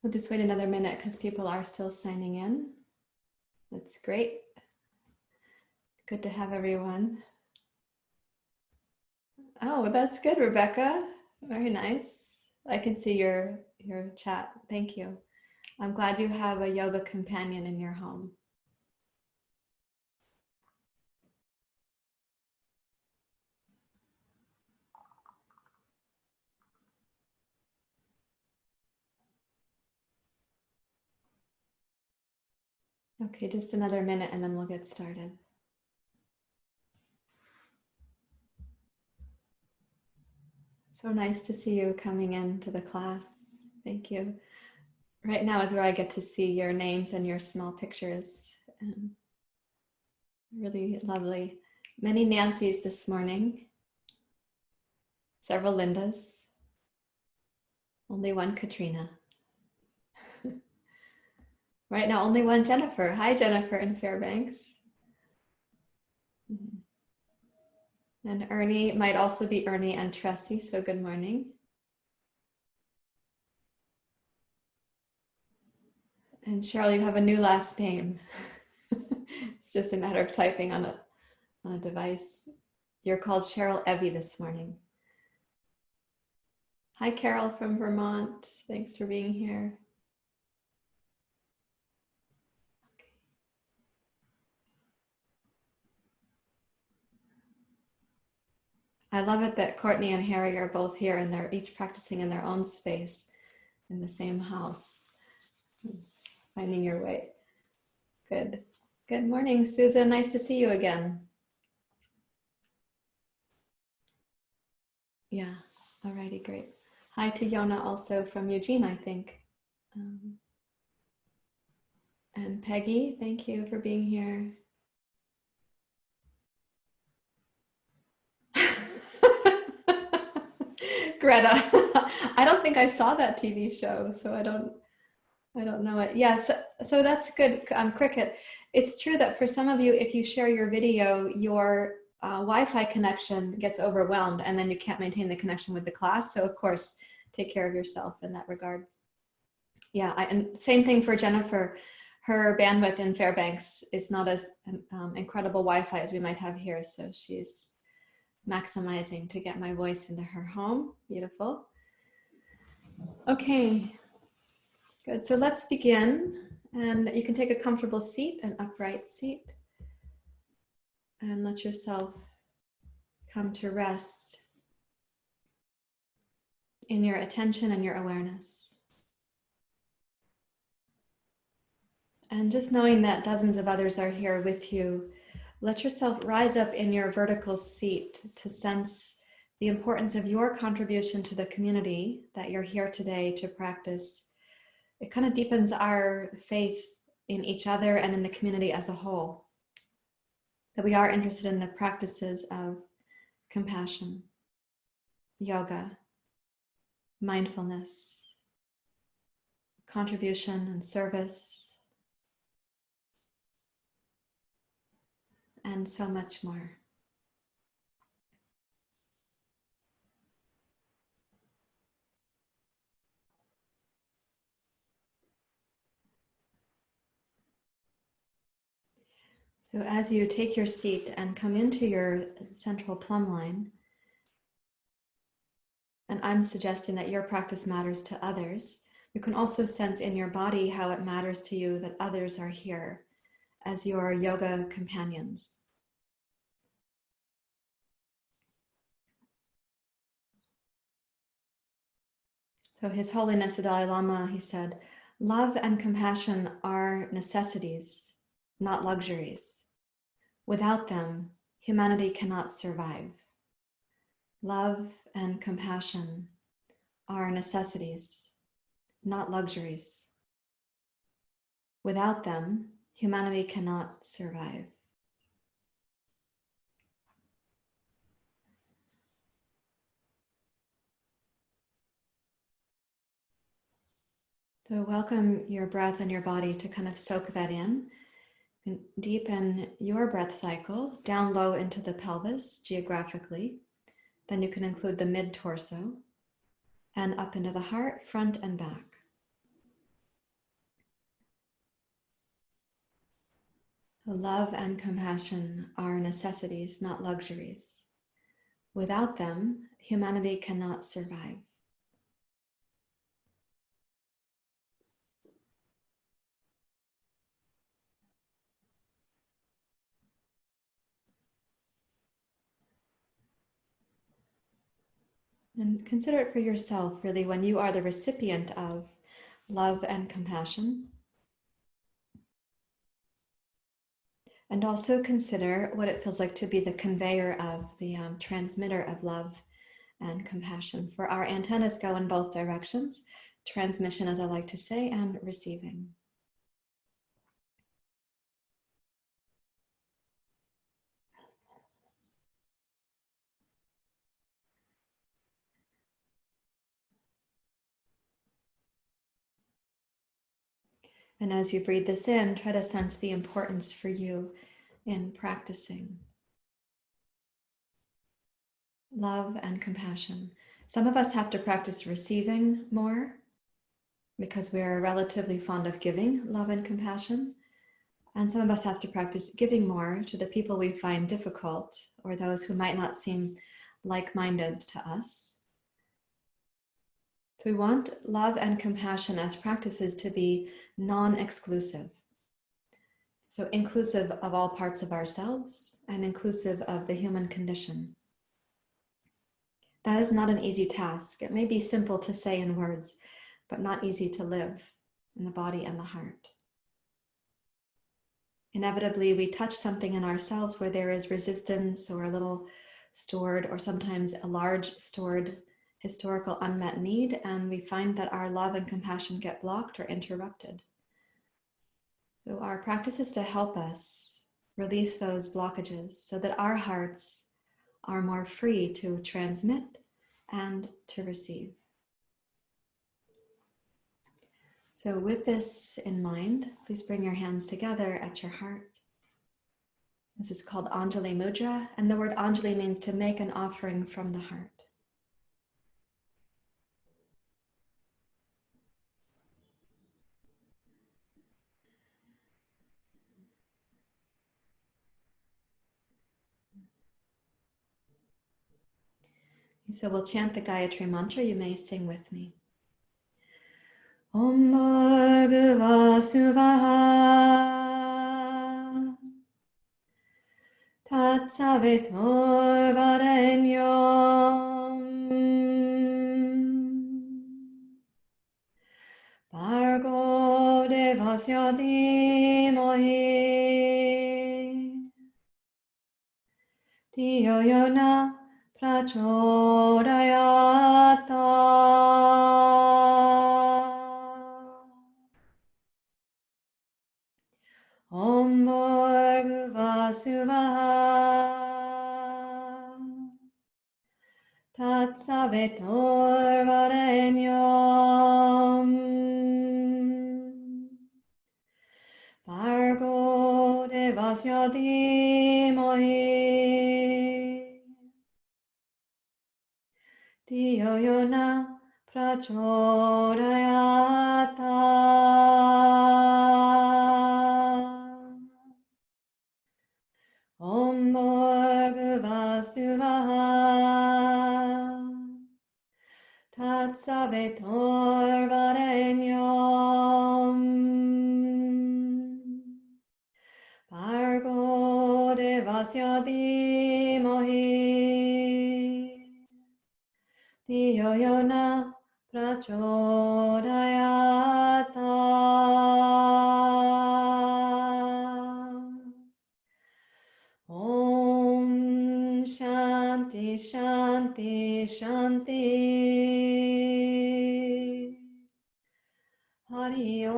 We'll just wait another minute because people are still signing in. That's great. Good to have everyone. Oh, that's good, Rebecca. Very nice. I can see your chat. Thank you. I'm glad you have a yoga companion in your home. Okay, just another minute and then we'll get started. So nice to see you coming into the class. Thank you. Right now is where I get to see your names and your small pictures. Really lovely. Many Nancys this morning. Several Lindas. Only one Katrina. Right now, only one Jennifer. Hi, Jennifer in Fairbanks. And Ernie might also be Ernie and Tressie, so good morning. And Cheryl, you have a new last name. It's just a matter of typing on a device. You're called Cheryl Evie this morning. Hi, Carol from Vermont. Thanks for being here. I love it that Courtney and Harry are both here and they're each practicing in their own space in the same house. Finding your way. Good. Good morning, Susan. Nice to see you again. Yeah, alrighty, great. Hi to Yona also from Eugene, I think. And Peggy, thank you for being here. Greta, I don't think I saw that TV show, so I don't know it. Yes, so that's good, Cricket. It's true that for some of you, if you share your video, your Wi-Fi connection gets overwhelmed and then you can't maintain the connection with the class. So of course, take care of yourself in that regard. Yeah, and same thing for Jennifer. Her bandwidth in Fairbanks is not as incredible Wi-Fi as we might have here. So she's maximizing to get my voice into her home. Beautiful. Okay, good. So let's begin. And you can take a comfortable seat, an upright seat, and let yourself come to rest in your attention and your awareness. And just knowing that dozens of others are here with you, let yourself rise up in your vertical seat to sense the importance of your contribution to the community that you're here today to practice. It kind of deepens our faith in each other and in the community as a whole. That we are interested in the practices of compassion, yoga, mindfulness, contribution and service, and so much more. So as you take your seat and come into your central plumb line, and I'm suggesting that your practice matters to others, you can also sense in your body how it matters to you that others are here as your yoga companions. So His Holiness the Dalai Lama, he said, love and compassion are necessities, not luxuries. Without them, humanity cannot survive. Love and compassion are necessities, not luxuries. Without them, humanity cannot survive. So welcome your breath and your body to kind of soak that in. And deepen your breath cycle down low into the pelvis geographically. Then you can include the mid-torso and up into the heart, front and back. Love and compassion are necessities, not luxuries. Without them, humanity cannot survive. And consider it for yourself, really, when you are the recipient of love and compassion. And also consider what it feels like to be the conveyor of, the transmitter of love and compassion. For our antennas go in both directions, transmission, as I like to say, and receiving. And as you breathe this in, try to sense the importance for you in practicing love and compassion. Some of us have to practice receiving more because we're relatively fond of giving love and compassion. And some of us have to practice giving more to the people we find difficult or those who might not seem like-minded to us. So we want love and compassion as practices to be non-exclusive. So inclusive of all parts of ourselves and inclusive of the human condition. That is not an easy task. It may be simple to say in words, but not easy to live in the body and the heart. Inevitably, we touch something in ourselves where there is resistance or a little stored or sometimes a large stored historical unmet need, and we find that our love and compassion get blocked or interrupted. So our practice is to help us release those blockages so that our hearts are more free to transmit and to receive. So with this in mind, please bring your hands together at your heart. This is called Anjali Mudra, and the word Anjali means to make an offering from the heart. So we'll chant the Gayatri mantra. You may sing with me. Om Bhargava Suvaha Tat Savitur Varenyam Bhargo Devasya Dhimahi Dhiyo Yona Prachodayata. Om Bhargava Suvaha Tat Savitur Varenyam Bhargo Devasya Dhimahi Dhiyo Yona Prachodayata. Om Bhargava Suvaha Tat Savitur Varenyam Bhargo Devasya Dhimahi Dhiyo Yona Prachodayata. Om Shanti Shanti Shanti. Hari Om.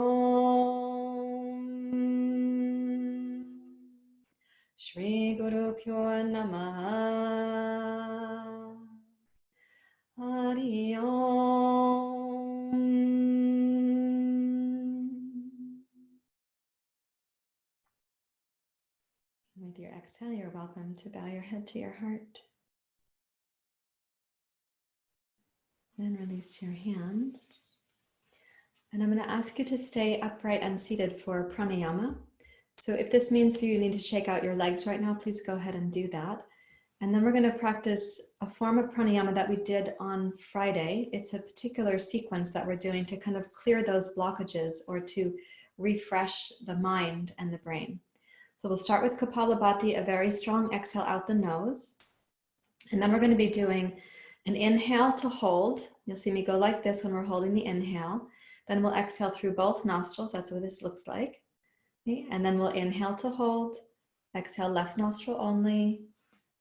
Shri Guru Pyo Namaha. Hari Om. With your exhale, you're welcome to bow your head to your heart. Then release your hands. And I'm going to ask you to stay upright and seated for pranayama. So if this means for you need to shake out your legs right now, please go ahead and do that. And then we're going to practice a form of pranayama that we did on Friday. It's a particular sequence that we're doing to kind of clear those blockages or to refresh the mind and the brain. So we'll start with Kappalabhati, a very strong exhale out the nose. And then we're going to be doing an inhale to hold. You'll see me go like this when we're holding the inhale. Then we'll exhale through both nostrils. That's what this looks like. Okay. And then we'll inhale to hold, exhale left nostril only.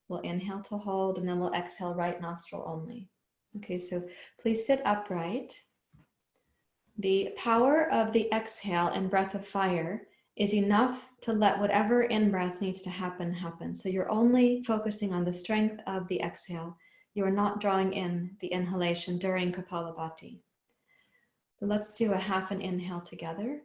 We'll inhale to hold, and then we'll exhale right nostril only. Okay, so please sit upright. The power of the exhale and breath of fire is enough to let whatever in-breath needs to happen, happen. So you're only focusing on the strength of the exhale. You are not drawing in the inhalation during Kappalabhati. But let's do a half an inhale together.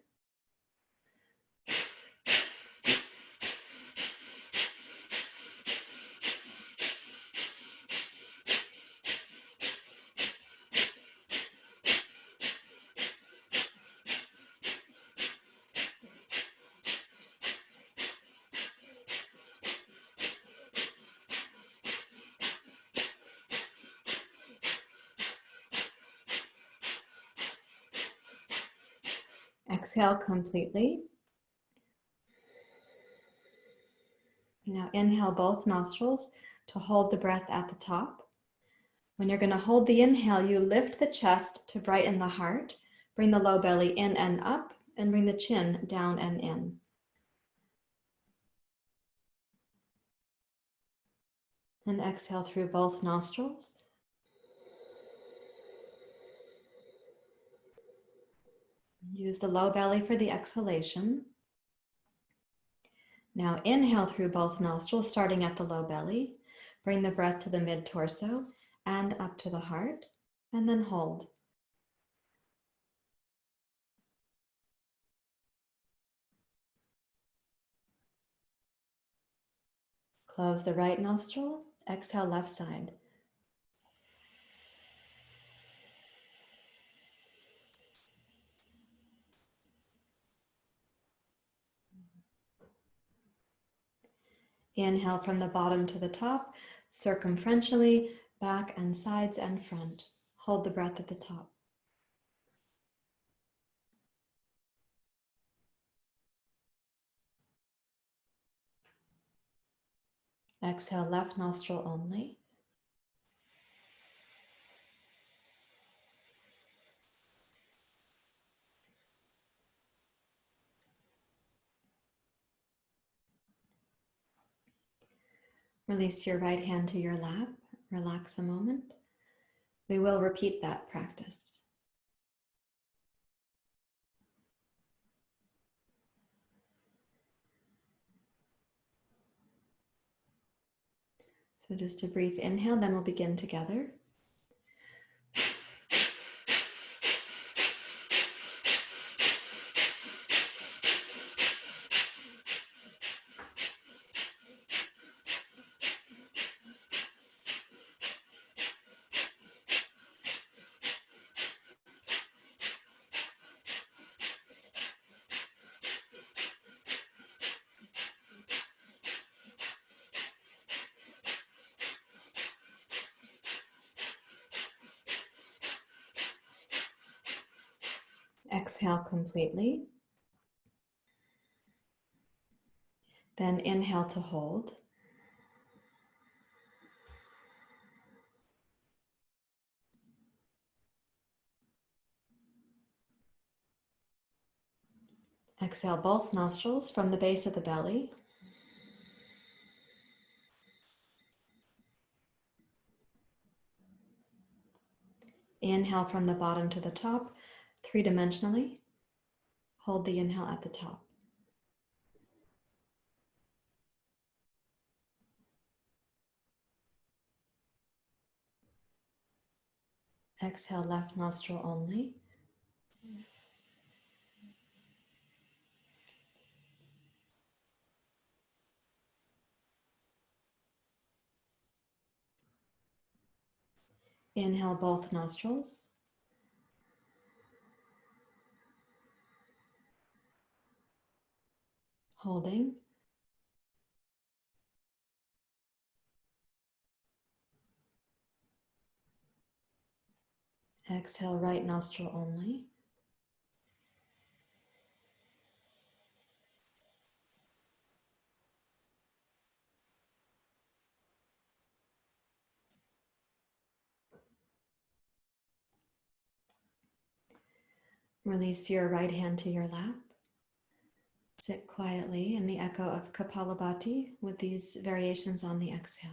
Exhale completely. Now inhale both nostrils to hold the breath at the top. When you're going to hold the inhale, you lift the chest to brighten the heart. Bring the low belly in and up, and bring the chin down and in. And exhale through both nostrils. Use the low belly for the exhalation. Now inhale through both nostrils, starting at the low belly. Bring the breath to the mid-torso and up to the heart, and then hold. Close the right nostril, exhale left side. Inhale from the bottom to the top, circumferentially, back and sides and front. Hold the breath at the top. Exhale left nostril only. Release your right hand to your lap. Relax a moment. We will repeat that practice. So just a brief inhale, then we'll begin together. Exhale completely. Then inhale to hold. Exhale both nostrils from the base of the belly. Inhale from the bottom to the top, three-dimensionally. Hold the inhale at the top. Exhale left nostril only. Inhale both nostrils. Holding. Exhale, right nostril only. Release your right hand to your lap. Sit quietly in the echo of Kappalabhati with these variations on the exhale.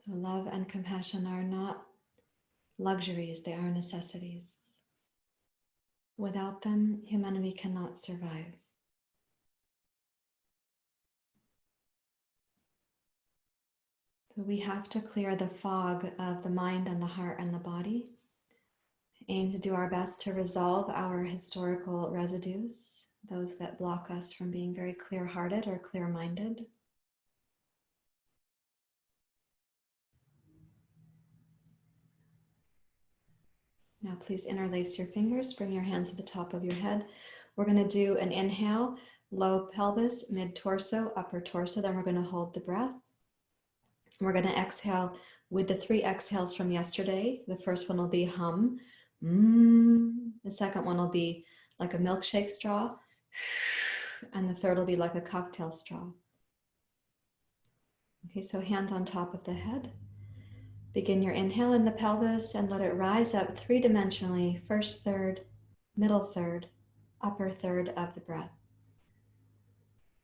So love and compassion are not luxuries, they are necessities. Without them, humanity cannot survive. So we have to clear the fog of the mind and the heart and the body. Aim to do our best to resolve our historical residues, those that block us from being very clear-hearted or clear-minded. Now please interlace your fingers, bring your hands to the top of your head. We're going to do an inhale, low pelvis, mid-torso, upper torso, then we're going to hold the breath. We're going to exhale with the 3 exhales from yesterday. The first one will be hum. The second one will be like a milkshake straw. And the third will be like a cocktail straw. Okay, so hands on top of the head. Begin your inhale in the pelvis and let it rise up 3-dimensionally, first third, middle third, upper third of the breath.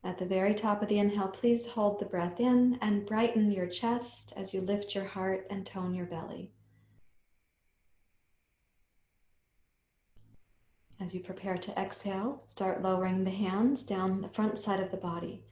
At the very top of the inhale, please hold the breath in and brighten your chest as you lift your heart and tone your belly. As you prepare to exhale, start lowering the hands down the front side of the body.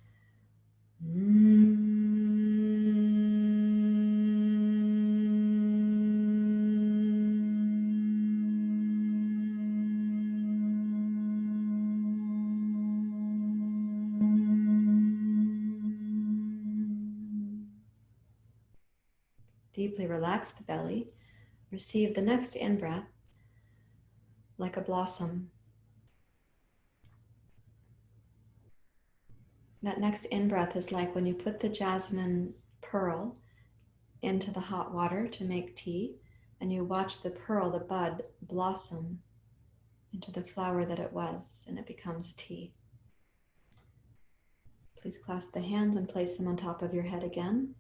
Deeply relax the belly. Receive the next in-breath like a blossom. That next in-breath is like when you put the jasmine pearl into the hot water to make tea, and you watch the pearl, the bud, blossom into the flower that it was, and it becomes tea. Please clasp the hands and place them on top of your head again.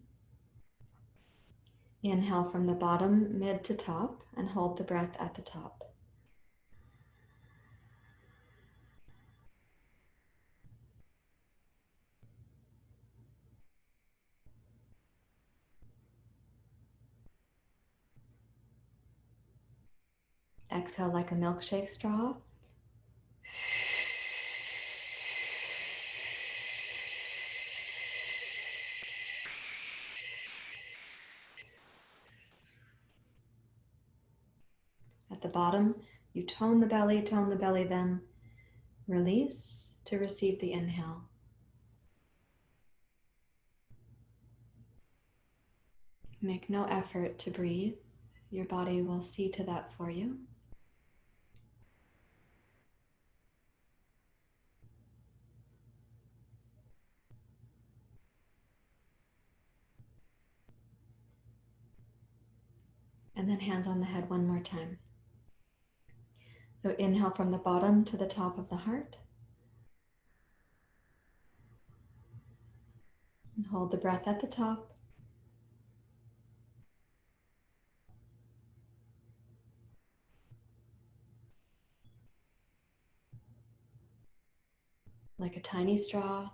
Inhale from the bottom, mid to top, and hold the breath at the top. Exhale like a milkshake straw. At the bottom, you tone the belly, then release to receive the inhale. Make no effort to breathe. Your body will see to that for you. And then hands on the head one more time. So inhale from the bottom to the top of the heart. And hold the breath at the top. Like a tiny straw.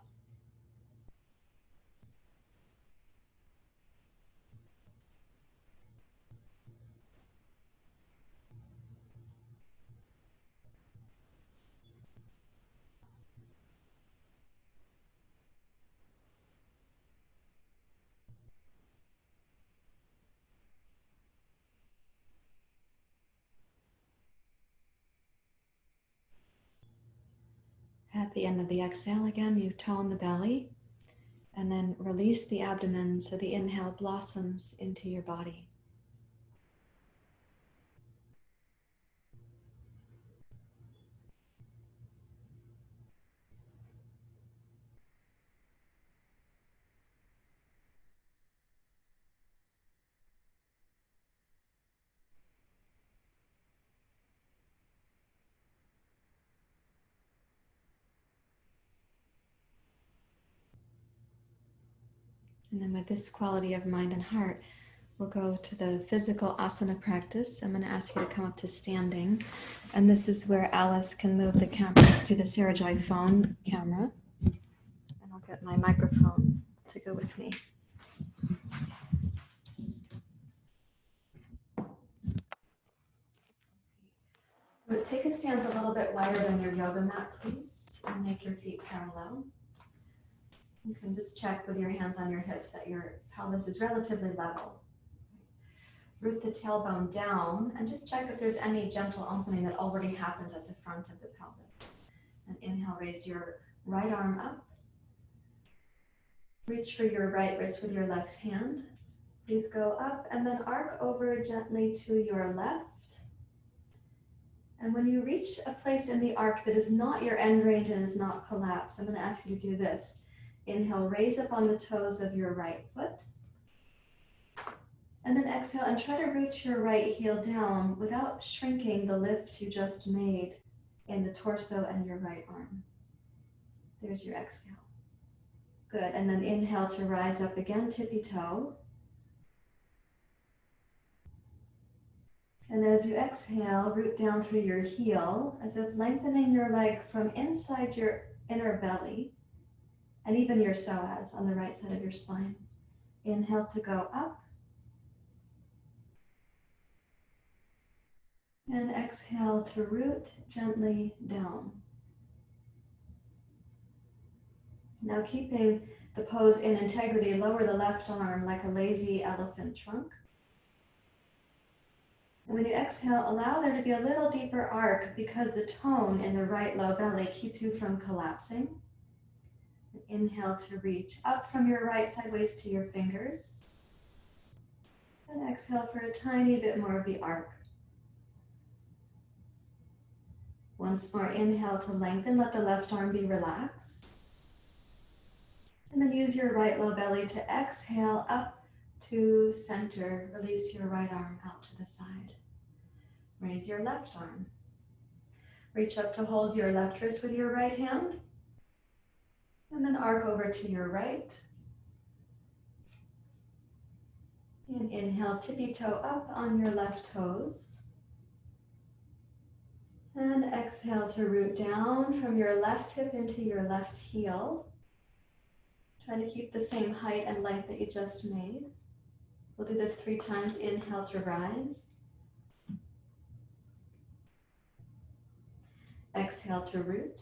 At the end of the exhale, again, you tone the belly and then release the abdomen so the inhale blossoms into your body. And then with this quality of mind and heart, we'll go to the physical asana practice. I'm going to ask you to come up to standing. And this is where Alice can move the camera to the Sarahjoy phone camera. And I'll get my microphone to go with me. So take a stance a little bit wider than your yoga mat, please, and make your feet parallel. You can just check with your hands on your hips that your pelvis is relatively level. Root the tailbone down and just check if there's any gentle opening that already happens at the front of the pelvis. And inhale, raise your right arm up. Reach for your right wrist with your left hand. Please go up and then arc over gently to your left. And when you reach a place in the arc that is not your end range and is not collapsed, I'm going to ask you to do this. Inhale, raise up on the toes of your right foot. And then exhale and try to root your right heel down without shrinking the lift you just made in the torso and your right arm. There's your exhale. Good. And then inhale to rise up again, tippy toe. And as you exhale, root down through your heel, as if lengthening your leg from inside your inner belly and even your psoas on the right side of your spine. Inhale to go up. And exhale to root gently down. Now keeping the pose in integrity, lower the left arm like a lazy elephant trunk. And when you exhale, allow there to be a little deeper arc because the tone in the right low belly keeps you from collapsing. Inhale to reach up from your right sideways to your fingers. And exhale for a tiny bit more of the arc. Once more, inhale to lengthen, let the left arm be relaxed. And then use your right low belly to exhale up to center. Release your right arm out to the side. Raise your left arm. Reach up to hold your left wrist with your right hand. And then arc over to your right. And inhale, tippy toe up on your left toes. And exhale to root down from your left hip into your left heel. Trying to keep the same height and length that you just made. We'll do this 3 times. Inhale to rise. Exhale to root.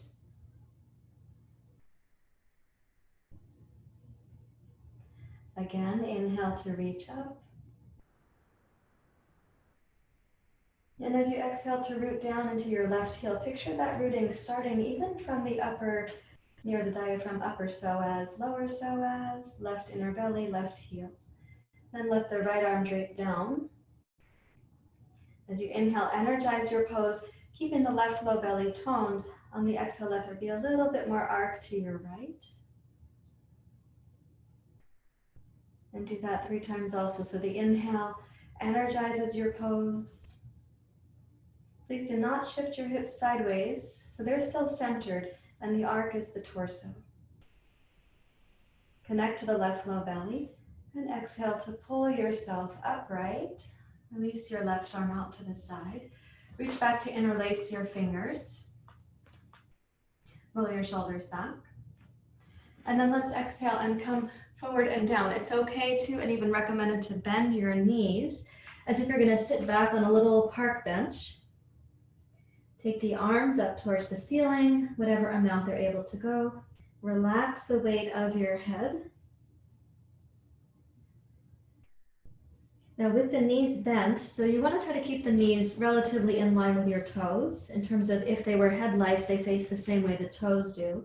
Again, inhale to reach up. And as you exhale to root down into your left heel, picture that rooting starting even from the upper, near the diaphragm, upper psoas, lower psoas, left inner belly, left heel. Then let the right arm drape down. As you inhale, energize your pose, keeping the left low belly toned. On the exhale, let there be a little bit more arc to your right. And do that 3 times also. So the inhale energizes your pose. Please do not shift your hips sideways, so they're still centered, and the arc is the torso. Connect to the left low belly, and exhale to pull yourself upright. Release your left arm out to the side. Reach back to interlace your fingers. Roll your shoulders back. And then let's exhale and come forward and down. It's okay to, and even recommended to, bend your knees as if you're going to sit back on a little park bench. Take the arms up towards the ceiling, whatever amount they're able to go. Relax the weight of your head. Now with the knees bent, so you want to try to keep the knees relatively in line with your toes. In terms of if they were headlights, they face the same way the toes do.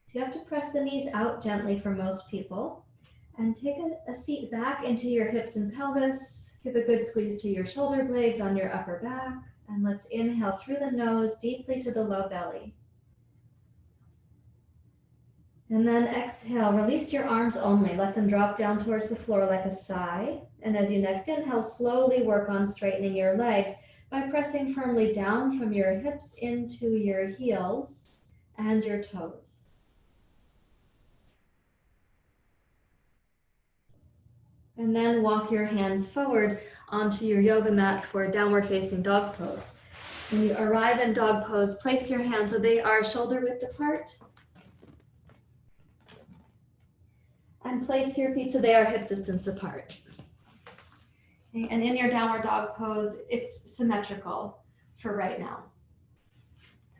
So you have to press the knees out gently for most people. And take a seat back into your hips and pelvis. Give a good squeeze to your shoulder blades on your upper back. And let's inhale through the nose deeply to the low belly. And then exhale, release your arms only. Let them drop down towards the floor like a sigh. And as you next inhale, slowly work on straightening your legs by pressing firmly down from your hips into your heels and your toes. And then walk your hands forward onto your yoga mat for downward facing dog pose. When you arrive in dog pose, place your hands so they are shoulder width apart. And place your feet so they are hip distance apart. Okay, and in your downward dog pose, it's symmetrical for right now.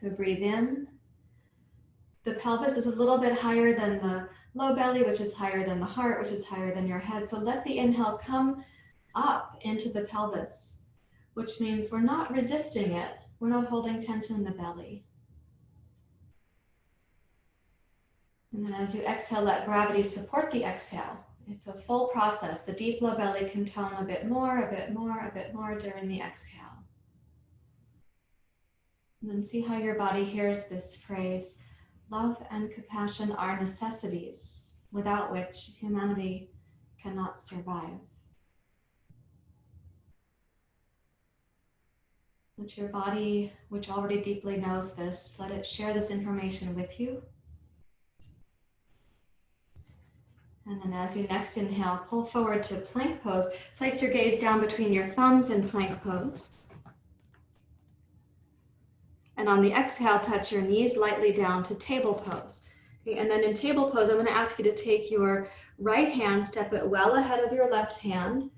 So breathe in. The pelvis is a little bit higher than the low belly, which is higher than the heart, which is higher than your head. So let the inhale come up into the pelvis, which means we're not resisting it. We're not holding tension in the belly. And then as you exhale, let gravity support the exhale. It's a full process. The deep low belly can tone a bit more, a bit more, a bit more during the exhale. And then see how your body hears this phrase, love and compassion are necessities without which humanity cannot survive. Let your body, which already deeply knows this, let it share this information with you. And then as you next inhale, pull forward to plank pose. Place your gaze down between your thumbs in plank pose. And on the exhale, touch your knees lightly down to table pose. Okay, and then in table pose, I'm going to ask you to take your right hand, step it well ahead of your left hand.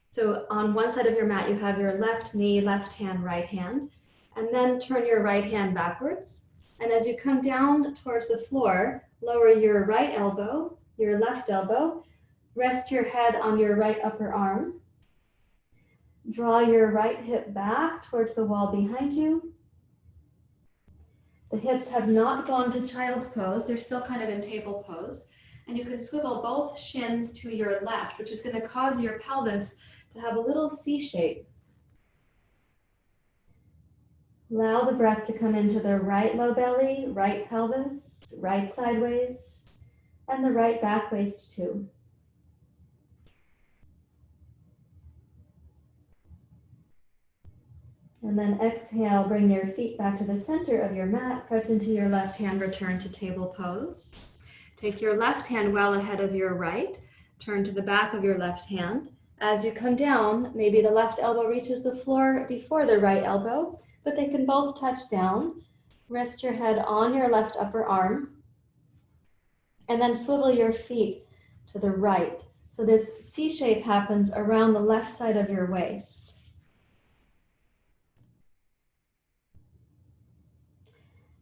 So on one side of your mat, you have your left knee, left hand, right hand. And then turn your right hand backwards. And as you come down towards the floor, lower your right elbow, your left elbow. Rest your head on your right upper arm. Draw your right hip back towards the wall behind you. The hips have not gone to child's pose. They're still kind of in table pose. And you can swivel both shins to your left, which is going to cause your pelvis to have a little C shape. Allow the breath to come into the right low belly, right pelvis, right sideways, and the right back waist too. And then exhale, bring your feet back to the center of your mat, press into your left hand, return to table pose. Take your left hand well ahead of your right, turn to the back of your left hand. As you come down, maybe the left elbow reaches the floor before the right elbow, but they can both touch down. Rest your head on your left upper arm, and then swivel your feet to the right. So this C shape happens around the left side of your waist.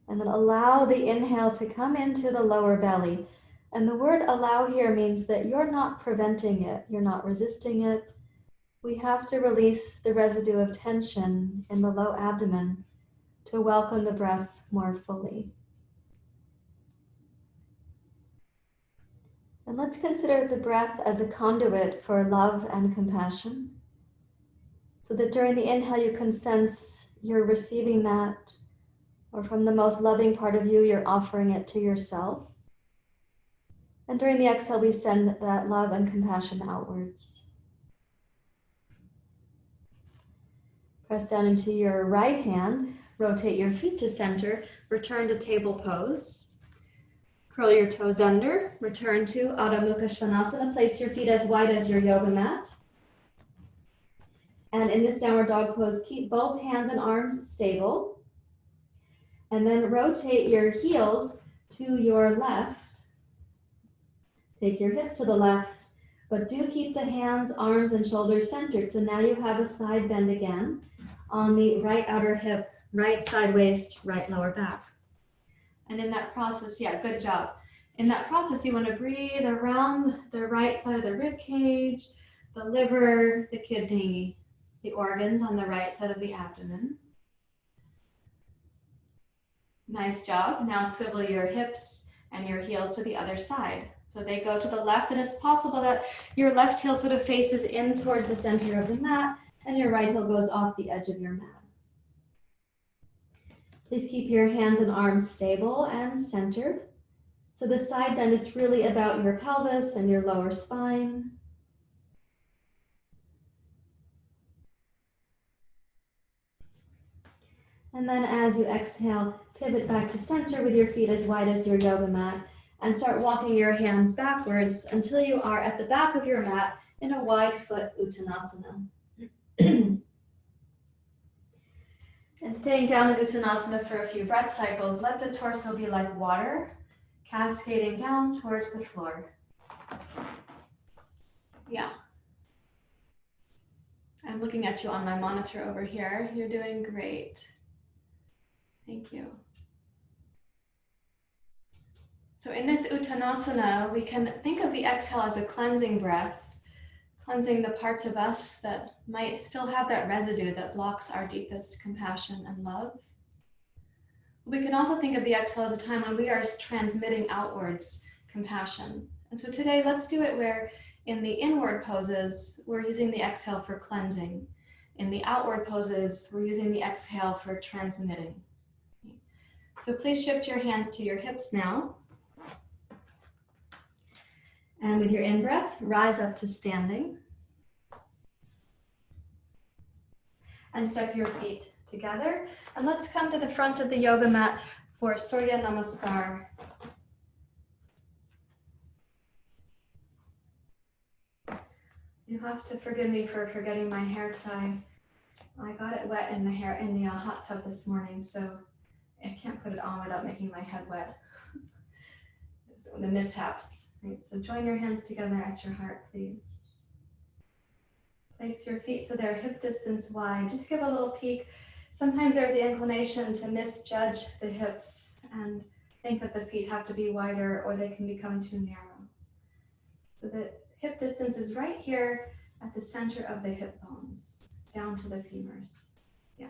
And then allow the inhale to come into the lower belly. And the word allow here means that you're not preventing it. You're not resisting it. We have to release the residue of tension in the low abdomen to welcome the breath more fully. And let's consider the breath as a conduit for love and compassion. So that during the inhale, you can sense you're receiving that, or from the most loving part of you, you're offering it to yourself. And during the exhale, we send that love and compassion outwards. Press down into your right hand, rotate your feet to center, return to table pose. Curl your toes under, return to Adho Mukha Svanasana. Place your feet as wide as your yoga mat. And in this downward dog pose, keep both hands and arms stable. And then rotate your heels to your left. Take your hips to the left, but do keep the hands, arms, and shoulders centered. So now you have a side bend again on the right outer hip, right side waist, right lower back. And in that process, yeah, good job. In that process, you want to breathe around the right side of the rib cage, the liver, the kidney, the organs on the right side of the abdomen. Nice job. Now swivel your hips and your heels to the other side. So they go to the left, and it's possible that your left heel sort of faces in towards the center of the mat and your right heel goes off the edge of your mat. Please keep your hands and arms stable and centered. So the side bend is really about your pelvis and your lower spine. And then as you exhale, pivot back to center with your feet as wide as your yoga mat and start walking your hands backwards until you are at the back of your mat in a wide foot Uttanasana. And staying down in Uttanasana for a few breath cycles, let the torso be like water cascading down towards the floor. Yeah. I'm looking at you on my monitor over here. You're doing great. Thank you. So in this Uttanasana, we can think of the exhale as a cleansing breath, cleansing the parts of us that might still have that residue that blocks our deepest compassion and love. We can also think of the exhale as a time when we are transmitting outwards compassion. And so today, let's do it where in the inward poses, we're using the exhale for cleansing. In the outward poses, we're using the exhale for transmitting. So please shift your hands to your hips now. And with your in-breath, rise up to standing. And step your feet together. And let's come to the front of the yoga mat for surya namaskar. You have to forgive me for forgetting my hair tie. I got it wet in the hair in the hot tub this morning, so I can't put it on without making my head wet. The mishaps. Right? So join your hands together at your heart, please. Place your feet so they're hip distance wide. Just give a little peek. Sometimes there's the inclination to misjudge the hips and think that the feet have to be wider or they can become too narrow. So the hip distance is right here at the center of the hip bones, down to the femurs. Yeah.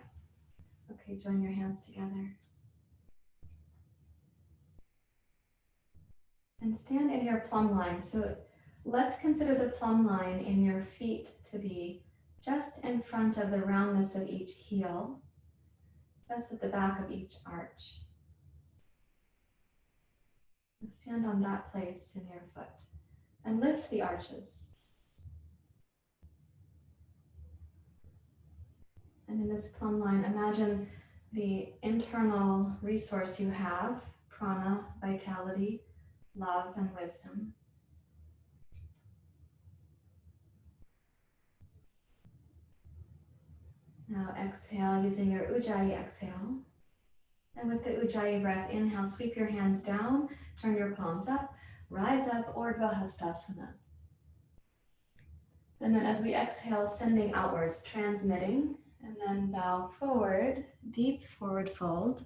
Okay, join your hands together. And stand in your plumb line. So let's consider the plumb line in your feet to be just in front of the roundness of each heel, just at the back of each arch. And stand on that place in your foot and lift the arches. And in this plumb line, imagine the internal resource you have, prana, vitality, love, and wisdom. Now exhale using your Ujjayi exhale. And with the Ujjayi breath, inhale, sweep your hands down, turn your palms up, rise up, Urdhva Hastasana. And then as we exhale, sending outwards, transmitting, and then bow forward, deep forward fold.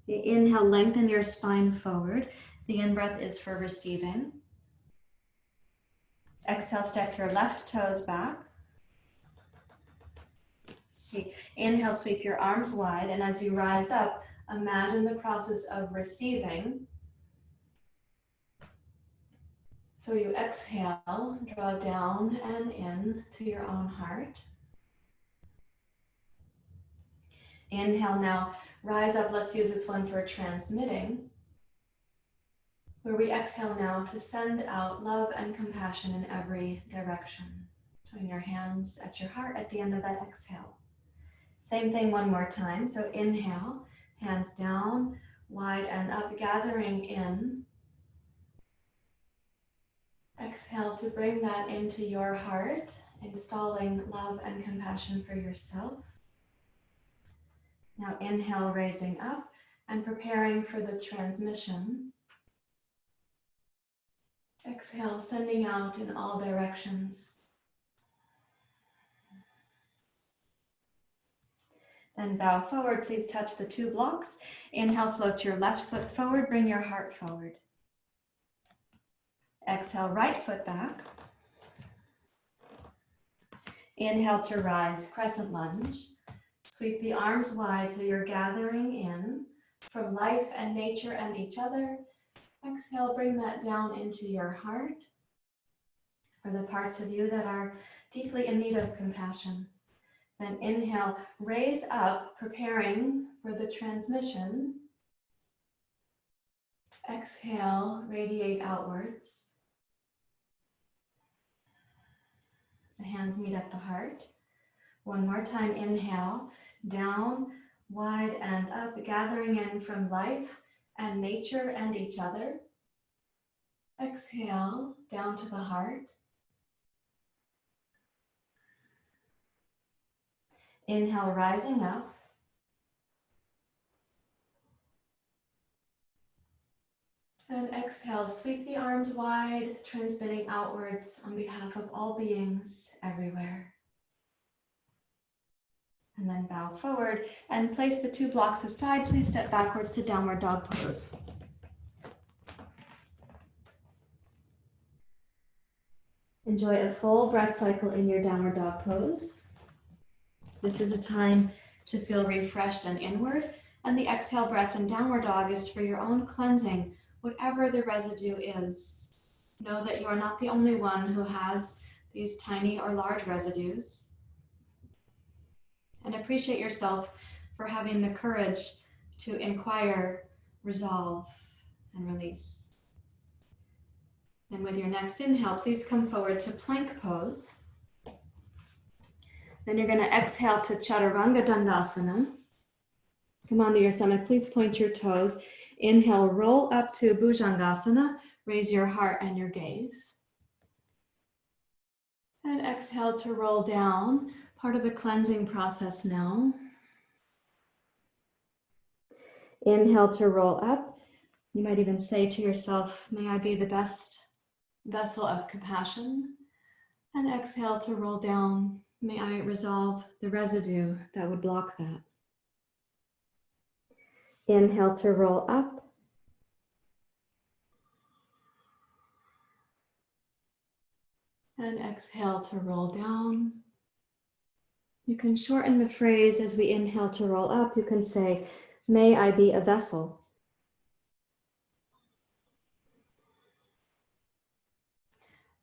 The inhale, lengthen your spine forward. The in-breath is for receiving. Exhale, step your left toes back. Okay. Inhale, sweep your arms wide, and as you rise up, imagine the process of receiving. So you exhale, draw down and in to your own heart. Inhale now, rise up. Let's use this one for transmitting, where we exhale now to send out love and compassion in every direction. Join your hands at your heart at the end of that exhale. Same thing one more time. So inhale, hands down, wide and up, gathering in. Exhale to bring that into your heart, installing love and compassion for yourself. Now inhale, raising up and preparing for the transmission. Exhale, sending out in all directions. Then bow forward, please touch the two blocks. Inhale, float your left foot forward, bring your heart forward. Exhale, right foot back. Inhale to rise, crescent lunge. Sweep the arms wide so you're gathering in from life and nature and each other. Exhale, bring that down into your heart for the parts of you that are deeply in need of compassion. Then inhale, raise up, preparing for the transmission. Exhale, radiate outwards. The hands meet at the heart. One more time, inhale, down, wide and up, gathering in from life and nature and each other. exhale down to the heart. Inhale, rising up. And exhale, sweep the arms wide, transmitting outwards on behalf of all beings everywhere. And then bow forward and place the two blocks aside. Please step backwards to downward dog pose. Enjoy a full breath cycle in your downward dog pose. This is a time to feel refreshed and inward. And the exhale breath in downward dog is for your own cleansing, whatever the residue is. Know that you are not the only one who has these tiny or large residues. And appreciate yourself for having the courage to inquire, resolve, and release. And with your next inhale, please come forward to plank pose. Then you're going to exhale to Chaturanga Dandasana. Come onto your stomach, please point your toes. Inhale, roll up to Bhujangasana. Raise your heart and your gaze. And exhale to roll down. Part of the cleansing process now. Inhale to roll up. You might even say to yourself, may I be the best vessel of compassion. And exhale to roll down. May I resolve the residue that would block that. Inhale to roll up. And exhale to roll down. You can shorten the phrase as we inhale to roll up. You can say, may I be a vessel.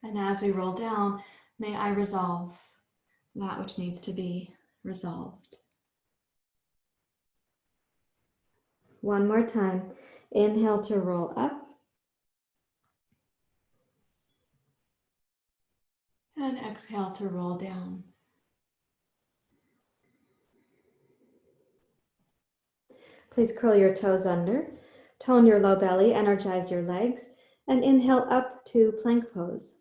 And as we roll down, may I resolve that which needs to be resolved. One more time. Inhale to roll up. And exhale to roll down. Please curl your toes under, tone your low belly, energize your legs, and inhale up to plank pose.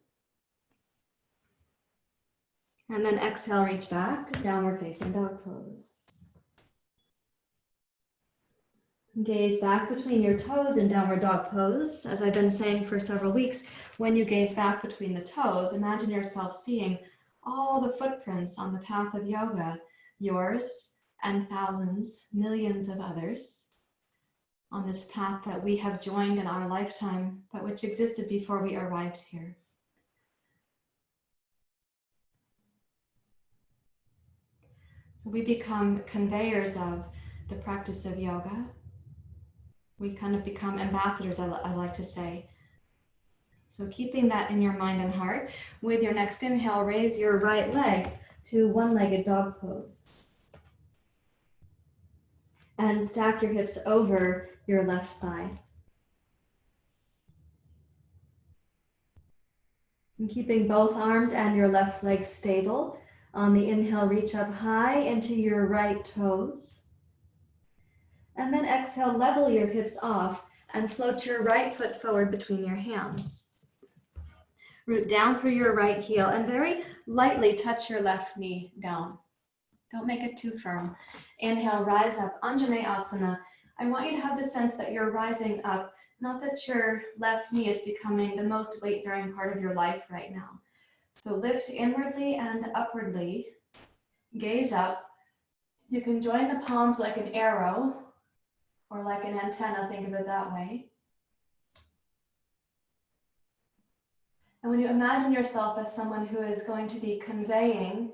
And then exhale, reach back, downward facing dog pose. Gaze back between your toes in downward dog pose. As I've been saying for several weeks, when you gaze back between the toes, imagine yourself seeing all the footprints on the path of yoga, yours and thousands, millions of others, on this path that we have joined in our lifetime, but which existed before we arrived here. So we become conveyors of the practice of yoga. We kind of become ambassadors, I like to say. So keeping that in your mind and heart, with your next inhale, raise your right leg to one-legged dog pose. And stack your hips over your left thigh. And keeping both arms and your left leg stable. On the inhale, reach up high into your right toes. And then exhale, level your hips off and float your right foot forward between your hands. Root down through your right heel and very lightly touch your left knee down. Don't make it too firm. Inhale, rise up, Anjaneyasana. I want you to have the sense that you're rising up, not that your left knee is becoming the most weight-bearing part of your life right now. So lift inwardly and upwardly. Gaze up. You can join the palms like an arrow or like an antenna, think of it that way. And when you imagine yourself as someone who is going to be conveying,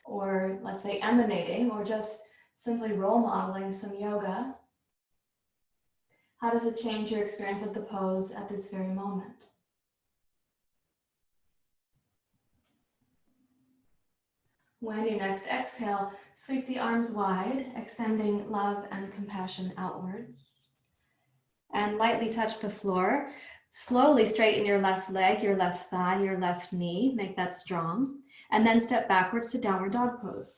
or let's say emanating, or just simply role modeling some yoga, how does it change your experience of the pose at this very moment? When you next exhale, sweep the arms wide, extending love and compassion outwards. And lightly touch the floor. Slowly straighten your left leg, your left thigh, your left knee. Make that strong. And then step backwards to downward dog pose.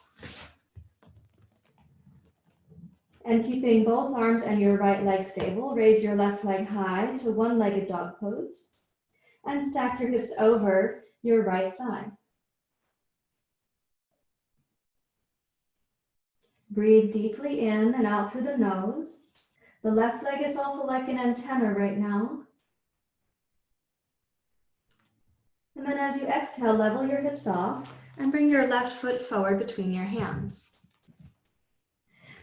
And keeping both arms and your right leg stable, raise your left leg high to one-legged dog pose. and stack your hips over your right thigh. Breathe deeply in and out through the nose. The left leg is also like an antenna right now. And then as you exhale, level your hips off and bring your left foot forward between your hands.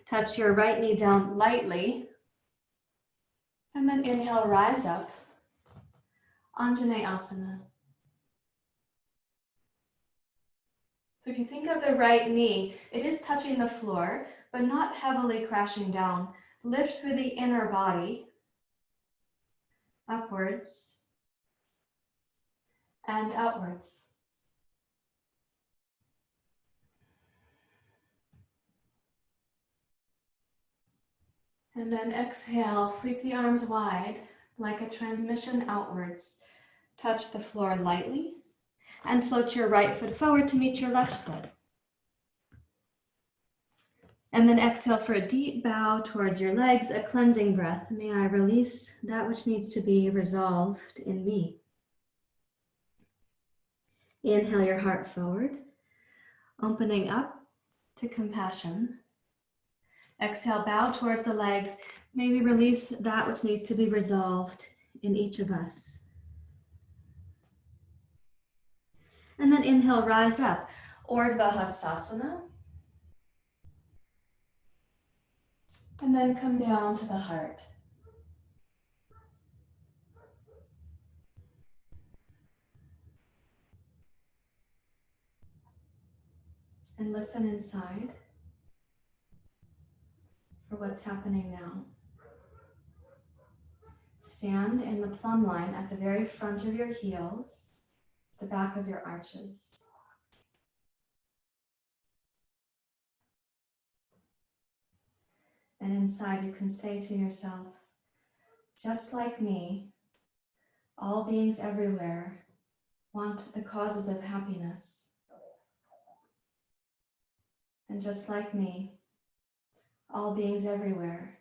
Touch your right knee down lightly. And then inhale, rise up. Anjaneyasana. So if you think of the right knee, it is touching the floor, but not heavily crashing down. Lift through the inner body, upwards and outwards. And then exhale, sweep the arms wide like a transmission outwards. Touch the floor lightly and float your right foot forward to meet your left foot. And then exhale for a deep bow towards your legs, a cleansing breath. May I release that which needs to be resolved in me. Inhale your heart forward, opening up to compassion. Exhale, bow towards the legs. May we release that which needs to be resolved in each of us. And then inhale, rise up, Urdhva Hastasana. And then come down to the heart. And listen inside for what's happening now. Stand in the plumb line at the very front of your heels, the back of your arches. And inside you can say to yourself, just like me, all beings everywhere want the causes of happiness. And just like me, all beings everywhere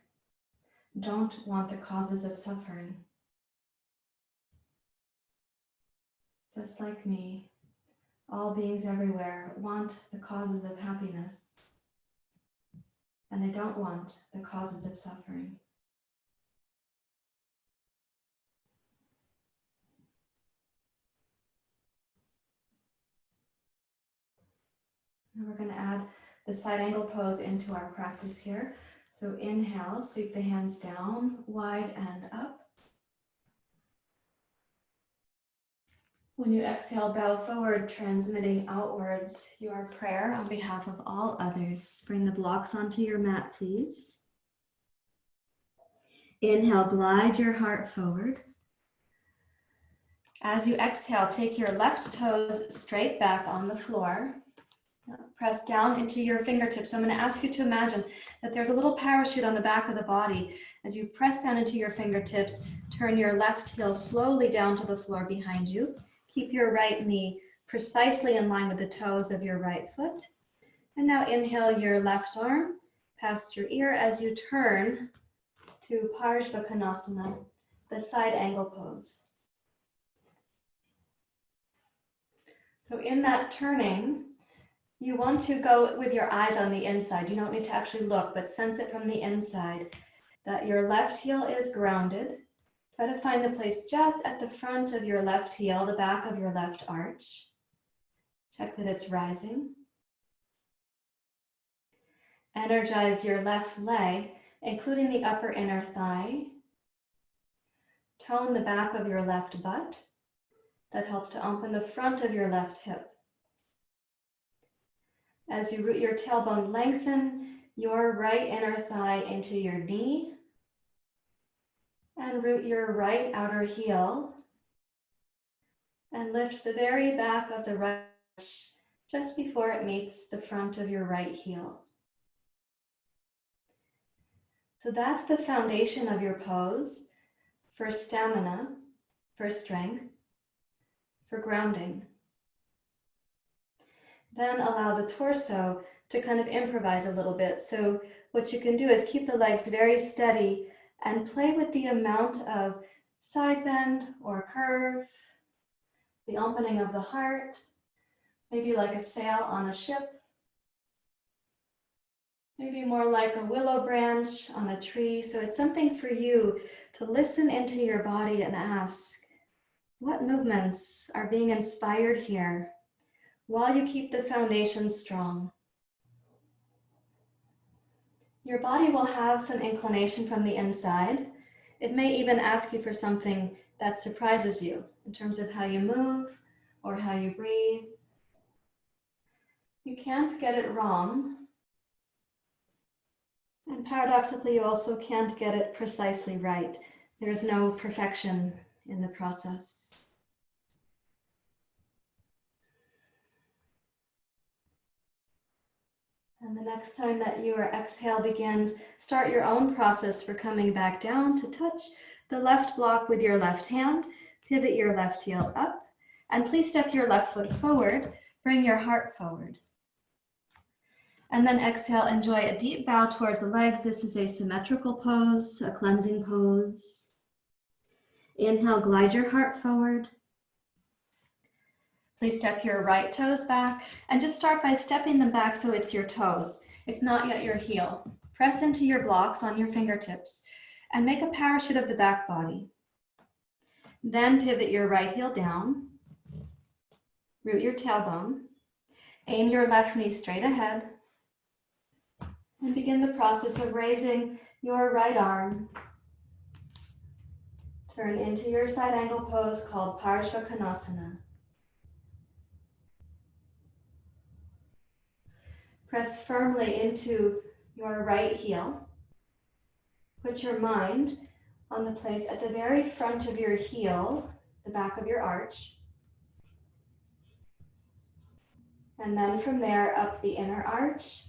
don't want the causes of suffering. Just like me, all beings everywhere want the causes of happiness, and they don't want the causes of suffering. Now we're going to add the side angle pose into our practice here. So inhale, sweep the hands down, wide and up. When you exhale, bow forward, transmitting outwards your prayer on behalf of all others. Bring the blocks onto your mat, please. Inhale, glide your heart forward. As you exhale, take your left toes straight back on the floor. Press down into your fingertips. So I'm going to ask you to imagine that there's a little parachute on the back of the body. As you press down into your fingertips, turn your left heel slowly down to the floor behind you. Keep your right knee precisely in line with the toes of your right foot. And now inhale your left arm past your ear as you turn to parsvakonasana, the side angle pose. So in that turning, you want to go with your eyes on the inside. You don't need to actually look, but sense it from the inside that your left heel is grounded. Try to find the place just at the front of your left heel, the back of your left arch. Check that it's rising. Energize your left leg, including the upper inner thigh. Tone the back of your left butt. That helps to open the front of your left hip. As you root your tailbone, lengthen your right inner thigh into your knee and root your right outer heel and lift the very back of the right arch just before it meets the front of your right heel. So that's the foundation of your pose for stamina, for strength, for grounding. Then allow the torso to kind of improvise a little bit. So what you can do is keep the legs very steady and play with the amount of side bend or curve the opening of the heart, maybe like a sail on a ship, maybe more like a willow branch on a tree. So it's something for you to listen into your body and ask, what movements are being inspired here while you keep the foundation strong? Your body will have some inclination from the inside. It may even ask you for something that surprises you in terms of how you move or how you breathe. You can't get it wrong. And paradoxically, you also can't get it precisely right. There is no perfection in the process. And the next time that your exhale begins, start your own process for coming back down to touch the left block with your left hand, pivot your left heel up, and please step your left foot forward, bring your heart forward. And then exhale, enjoy a deep bow towards the legs. This is a symmetrical pose, a cleansing pose. Inhale, glide your heart forward. Please step your right toes back and just start by stepping them back so it's your toes. It's not yet your heel. Press into your blocks on your fingertips and make a parachute of the back body. Then pivot your right heel down, root your tailbone, aim your left knee straight ahead, and begin the process of raising your right arm. Turn into your side angle pose called parsvakonasana. Press firmly into your right heel. Put your mind on the place at the very front of your heel, the back of your arch. And then from there up the inner arch,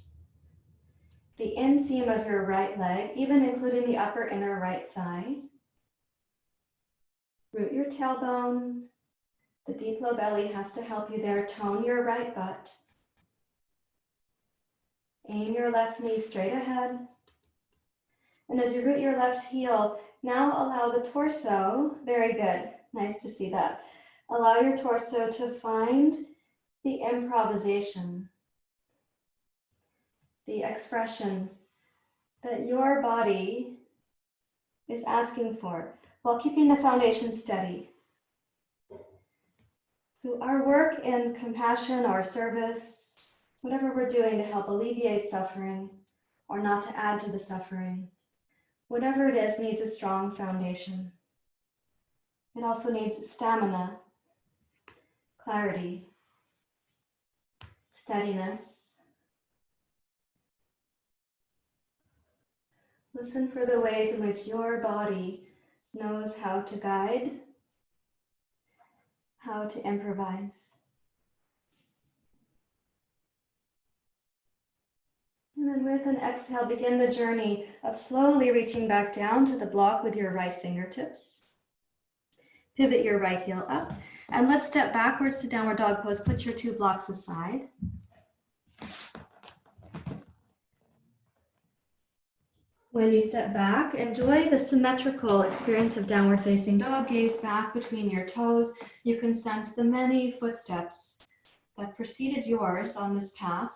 the inseam of your right leg, even including the upper inner right thigh. Root your tailbone. The deep low belly has to help you there. Tone your right butt. Aim your left knee straight ahead. And as you root your left heel, now allow the torso, very good, nice to see that. Allow your torso to find the improvisation, the expression that your body is asking for while keeping the foundation steady. So our work in compassion or service, whatever we're doing to help alleviate suffering or not to add to the suffering, whatever it is needs a strong foundation. It also needs stamina, clarity, steadiness. Listen for the ways in which your body knows how to guide, how to improvise. And then with an exhale, begin the journey of slowly reaching back down to the block with your right fingertips. Pivot your right heel up, and let's step backwards to downward dog pose. Put your two blocks aside. When you step back, enjoy the symmetrical experience of downward facing dog. Gaze back between your toes. You can sense the many footsteps that preceded yours on this path.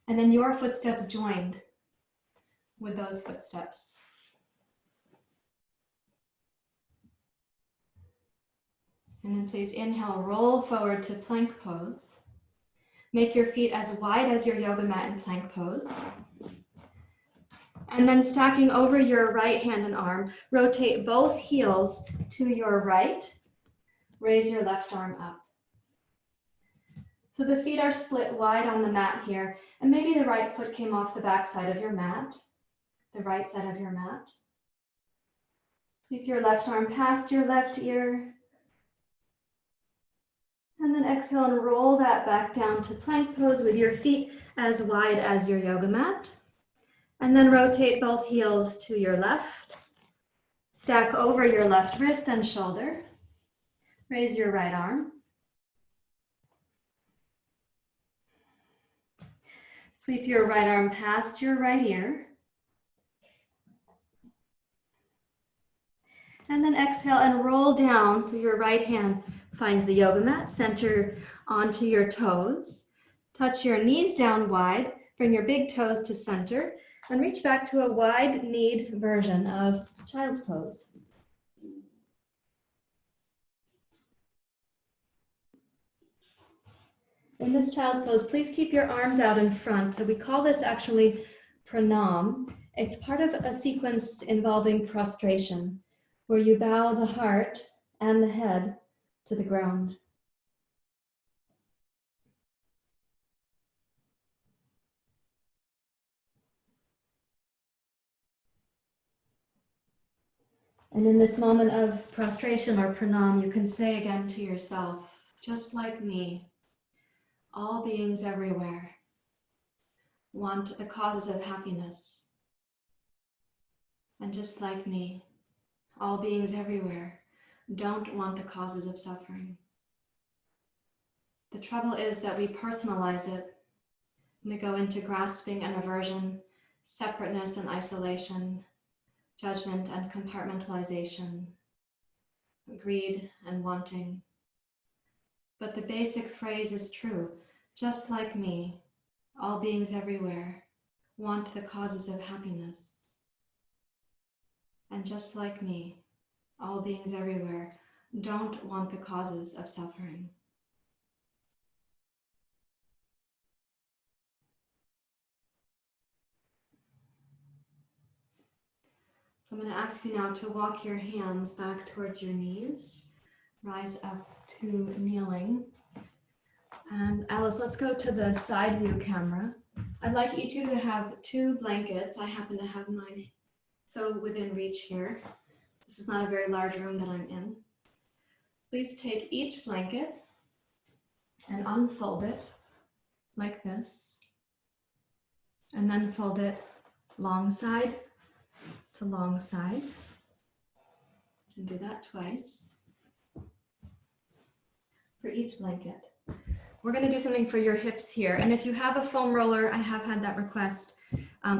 And then your footsteps joined with those footsteps. And then please inhale, roll forward to plank pose. Make your feet as wide as your yoga mat in plank pose. And then stacking over your right hand and arm, rotate both heels to your right. Raise your left arm up. So the feet are split wide on the mat here, and maybe the right foot came off the back side of your mat, the right side of your mat. Sweep your left arm past your left ear. And then exhale and roll that back down to plank pose with your feet as wide as your yoga mat. And then rotate both heels to your left. Stack over your left wrist and shoulder. Raise your right arm. Sweep your right arm past your right ear. And then exhale and roll down so your right hand finds the yoga mat. Center onto your toes. Touch your knees down wide. Bring your big toes to center and reach back to a wide-kneed version of child's pose. In this child's pose, please keep your arms out in front. So we call this actually pranam. It's part of a sequence involving prostration, where you bow the heart and the head to the ground. And in this moment of prostration or pranam, you can say again to yourself, just like me, all beings everywhere want the causes of happiness. And just like me, all beings everywhere don't want the causes of suffering. The trouble is that we personalize it. We go into grasping and aversion, separateness and isolation, judgment and compartmentalization, greed and wanting. But the basic phrase is true. Just like me, all beings everywhere want the causes of happiness. And just like me, all beings everywhere don't want the causes of suffering. So I'm going to ask you now to walk your hands back towards your knees, rise up to kneeling. And Alice, let's go to the side view camera. I'd like each of you to have 2 blankets. I happen to have mine so within reach here. This is not a very large room that I'm in. Please take each blanket and unfold it like this, and then fold it long side to long side. You can do that twice for each blanket. We're going to do something for your hips here. And if you have a foam roller, I have had that request.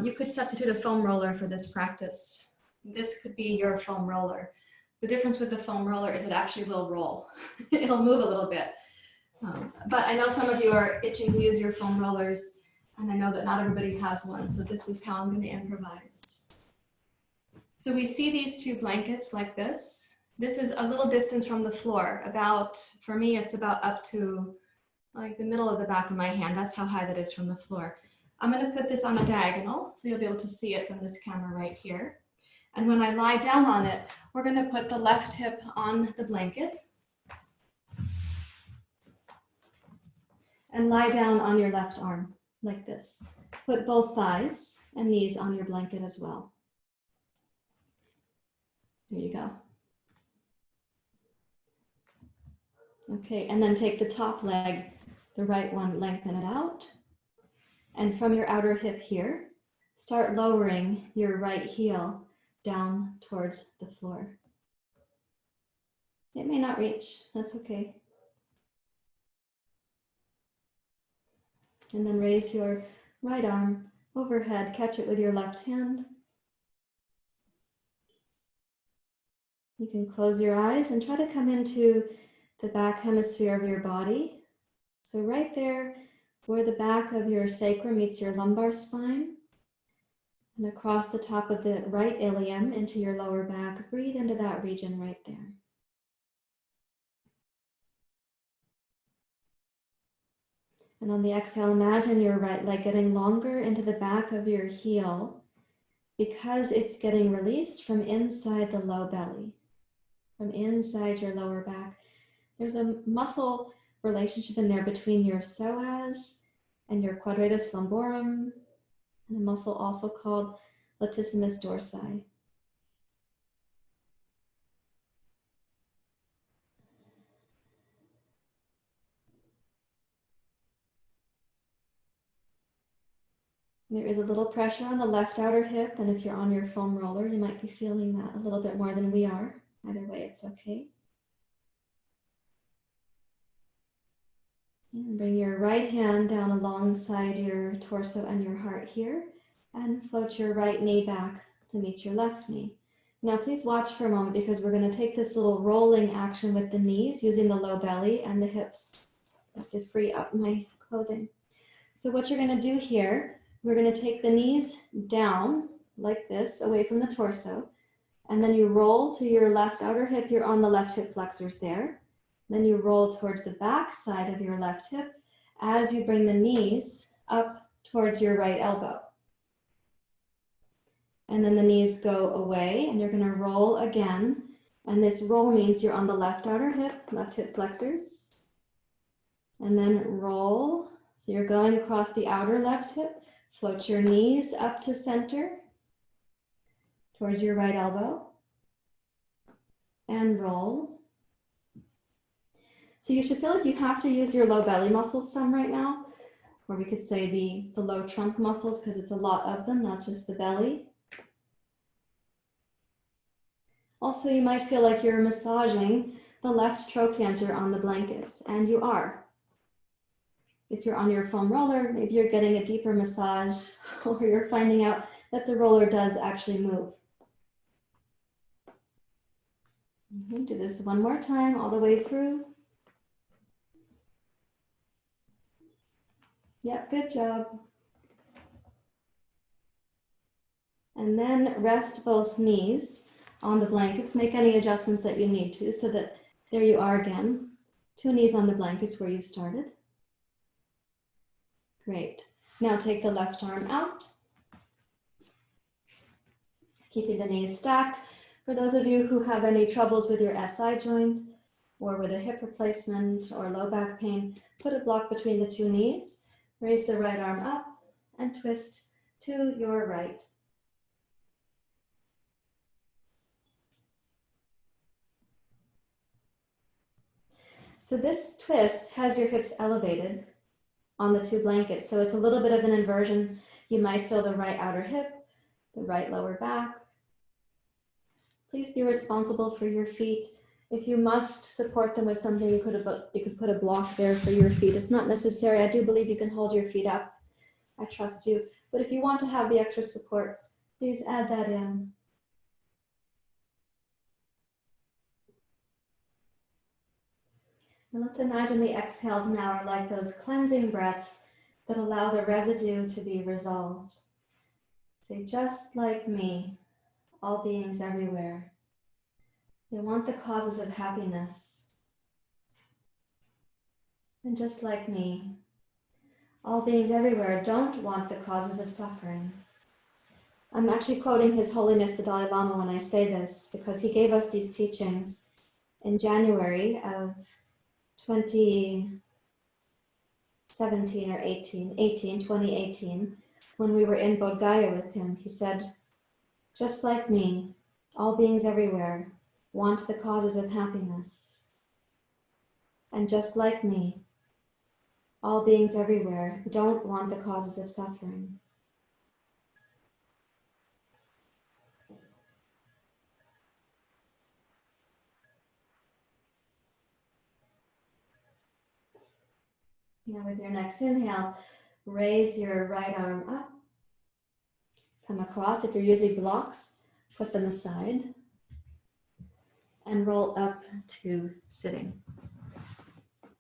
You could substitute a foam roller for this practice. This could be your foam roller. The difference with the foam roller is it actually will roll. It'll move a little bit. But I know some of you are itching to use your foam rollers, and I know that not everybody has one. So this is how I'm going to improvise. So we see these 2 blankets like this. This is a little distance from the floor. About, for me, it's about up to like the middle of the back of my hand. That's how high that is from the floor. I'm going to put this on a diagonal, so you'll be able to see it from this camera right here. And when I lie down on it, we're going to put the left hip on the blanket and lie down on your left arm like this. Put both thighs and knees on your blanket as well. There you go. Okay, and then take the top leg, the right one, lengthen it out. And from your outer hip here, start lowering your right heel down towards the floor. It may not reach, that's okay. And then raise your right arm overhead, catch it with your left hand. You can close your eyes and try to come into the back hemisphere of your body. So right there where the back of your sacrum meets your lumbar spine, and across the top of the right ilium into your lower back, breathe into that region right there. And on the exhale, imagine your right leg getting longer into the back of your heel because it's getting released from inside the low belly, from inside your lower back. There's a muscle relationship in there between your psoas and your quadratus lumborum, and a muscle also called latissimus dorsi. There is a little pressure on the left outer hip, and if you're on your foam roller, you might be feeling that a little bit more than we are. Either way, it's okay. And bring your right hand down alongside your torso and your heart here, and float your right knee back to meet your left knee. Now please watch for a moment because we're going to take this little rolling action with the knees using the low belly and the hips. I have to free up my clothing. So what you're going to do here, we're going to take the knees down like this, away from the torso. And then you roll to your left outer hip. You're on the left hip flexors there. Then you roll towards the back side of your left hip as you bring the knees up towards your right elbow. And then the knees go away and you're going to roll again. And this roll means you're on the left outer hip, left hip flexors. And then roll. So you're going across the outer left hip. Float your knees up to center towards your right elbow. And roll. So you should feel like you have to use your low belly muscles some right now. Or we could say the low trunk muscles because it's a lot of them, not just the belly. Also, you might feel like you're massaging the left trochanter on the blankets, and you are. If you're on your foam roller, maybe you're getting a deeper massage, or you're finding out that the roller does actually move. Do this one more time, all the way through. Yep, good job. And then rest both knees on the blankets. Make any adjustments that you need to so that there you are again. 2 knees on the blankets where you started. Great. Now take the left arm out. Keeping the knees stacked. For those of you who have any troubles with your SI joint or with a hip replacement or low back pain, put a block between the 2 knees. Raise the right arm up and twist to your right. So this twist has your hips elevated on the 2 blankets. So it's a little bit of an inversion. You might feel the right outer hip, the right lower back. Please be responsible for your feet. If you must support them with something, you could put a block there for your feet. It's not necessary. I do believe you can hold your feet up. I trust you. But if you want to have the extra support, please add that in. And let's imagine the exhales now are like those cleansing breaths that allow the residue to be resolved. Say, just like me, all beings everywhere. They want the causes of happiness. And just like me, all beings everywhere don't want the causes of suffering. I'm actually quoting His Holiness the Dalai Lama when I say this, because he gave us these teachings in January of 2017 or 2018, when we were in Bodh Gaya with him. He said, just like me, all beings everywhere want the causes of happiness. And just like me, all beings everywhere don't want the causes of suffering. Now with your next inhale, raise your right arm up. Come across. If you're using blocks, put them aside. And roll up to sitting.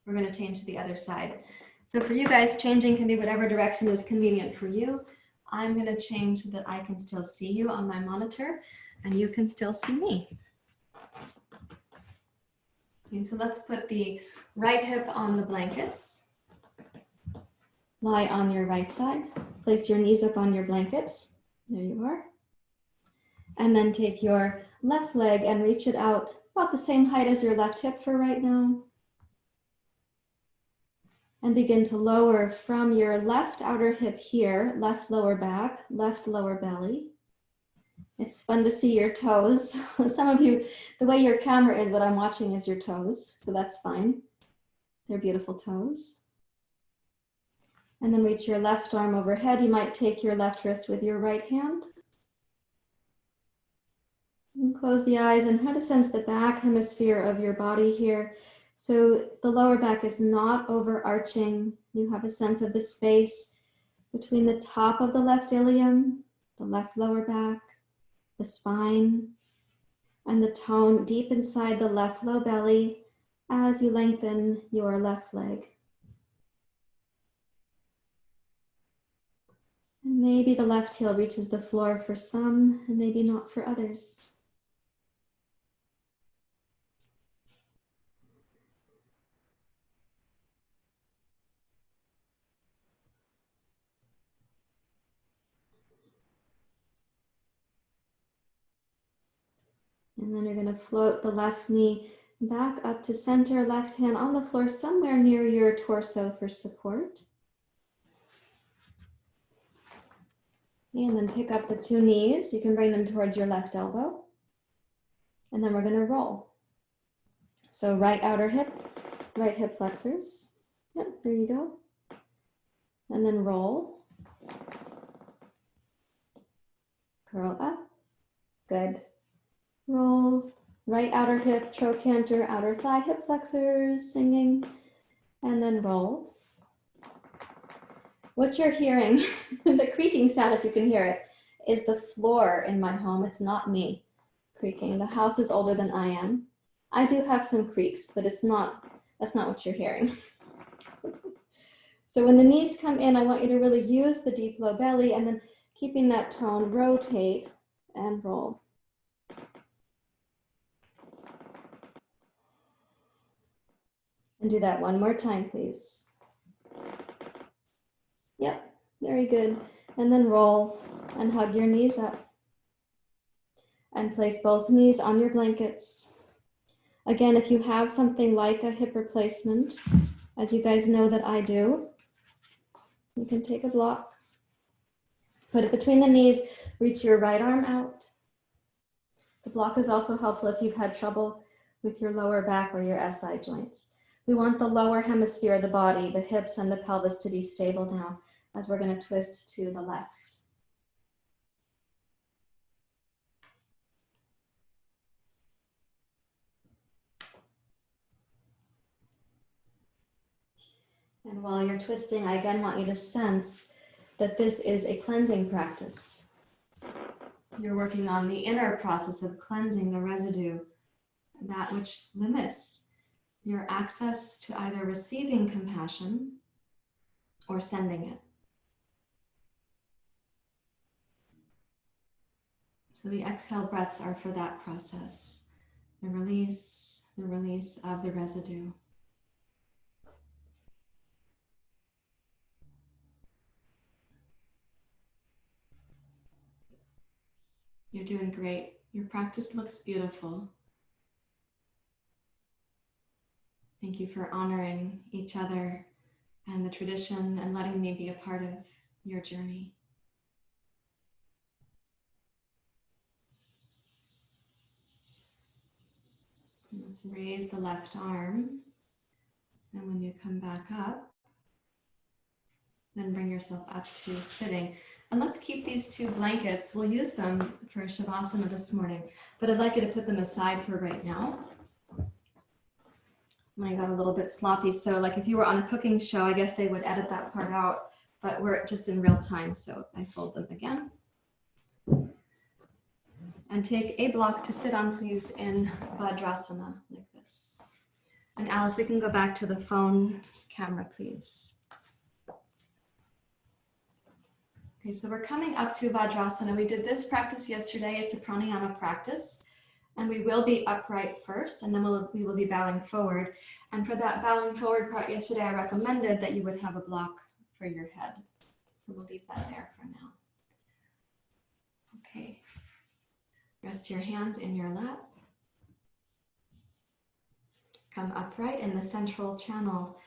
We're going to change to the other side. So for you guys, changing can be whatever direction is convenient for you. I'm going to change so that I can still see you on my monitor and you can still see me. Okay, so let's put the right hip on the blankets. Lie on your right side. Place your knees up on your blanket. There you are. And then take your left leg and reach it out about the same height as your left hip for right now. And begin to lower from your left outer hip here, left lower back, left lower belly. It's fun to see your toes. Some of you, the way your camera is, what I'm watching is your toes, so that's fine. They're beautiful toes. And then reach your left arm overhead. You might take your left wrist with your right hand. And close the eyes and try to sense the back hemisphere of your body here. So the lower back is not overarching. You have a sense of the space between the top of the left ilium, the left lower back, the spine, and the tone deep inside the left low belly as you lengthen your left leg. And maybe the left heel reaches the floor for some and maybe not for others. And then you're going to float the left knee back up to center, left hand on the floor somewhere near your torso for support. And then pick up the two knees. You can bring them towards your left elbow. And then we're going to roll. So right outer hip, right hip flexors. Yep, there you go. And then roll. Curl up. Good. Roll. Right outer hip, trochanter, outer thigh, hip flexors, singing. And then roll. What you're hearing, the creaking sound, if you can hear it, is the floor in my home. It's not me creaking. The house is older than I am. I do have some creaks, but that's not what you're hearing. So when the knees come in, I want you to really use the deep low belly, and then keeping that tone, rotate and roll. And do that one more time, please. Yep, very good. And then roll and hug your knees up. And place both knees on your blankets. Again, if you have something like a hip replacement, as you guys know that I do, you can take a block, put it between the knees, reach your right arm out. The block is also helpful if you've had trouble with your lower back or your SI joints. We want the lower hemisphere of the body, the hips and the pelvis, to be stable now as we're going to twist to the left. And while you're twisting, I again want you to sense that this is a cleansing practice. You're working on the inner process of cleansing the residue, that which limits your access to either receiving compassion or sending it. So the exhale breaths are for that process, the release of the residue. You're doing great. Your practice looks beautiful. Thank you for honoring each other and the tradition and letting me be a part of your journey. Let's raise the left arm. And when you come back up, then bring yourself up to sitting. And let's keep these two blankets. We'll use them for Shavasana this morning, but I'd like you to put them aside for right now. I got a little bit sloppy. So like if you were on a cooking show, I guess they would edit that part out, but we're just in real time. So I fold them again. And take a block to sit on, please, in Vajrasana like this. And Alice, we can go back to the phone camera, please. Okay, so we're coming up to Vajrasana. We did this practice yesterday. It's a pranayama practice. And we will be upright first, and then we will be bowing forward. And for that bowing forward part yesterday, I recommended that you would have a block for your head. So we'll leave that there for now. Okay. Rest your hands in your lap. Come upright in the central channel.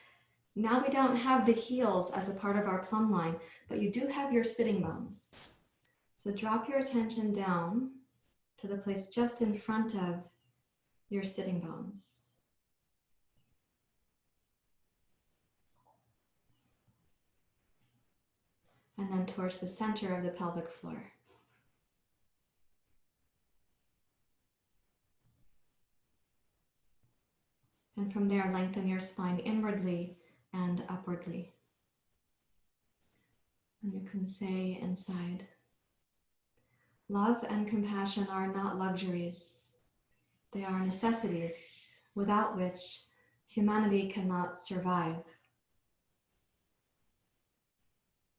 Now we don't have the heels as a part of our plumb line, but you do have your sitting bones. So drop your attention down to the place just in front of your sitting bones. And then towards the center of the pelvic floor. And from there, lengthen your spine inwardly and upwardly. And you can say inside, love and compassion are not luxuries. They are necessities without which humanity cannot survive.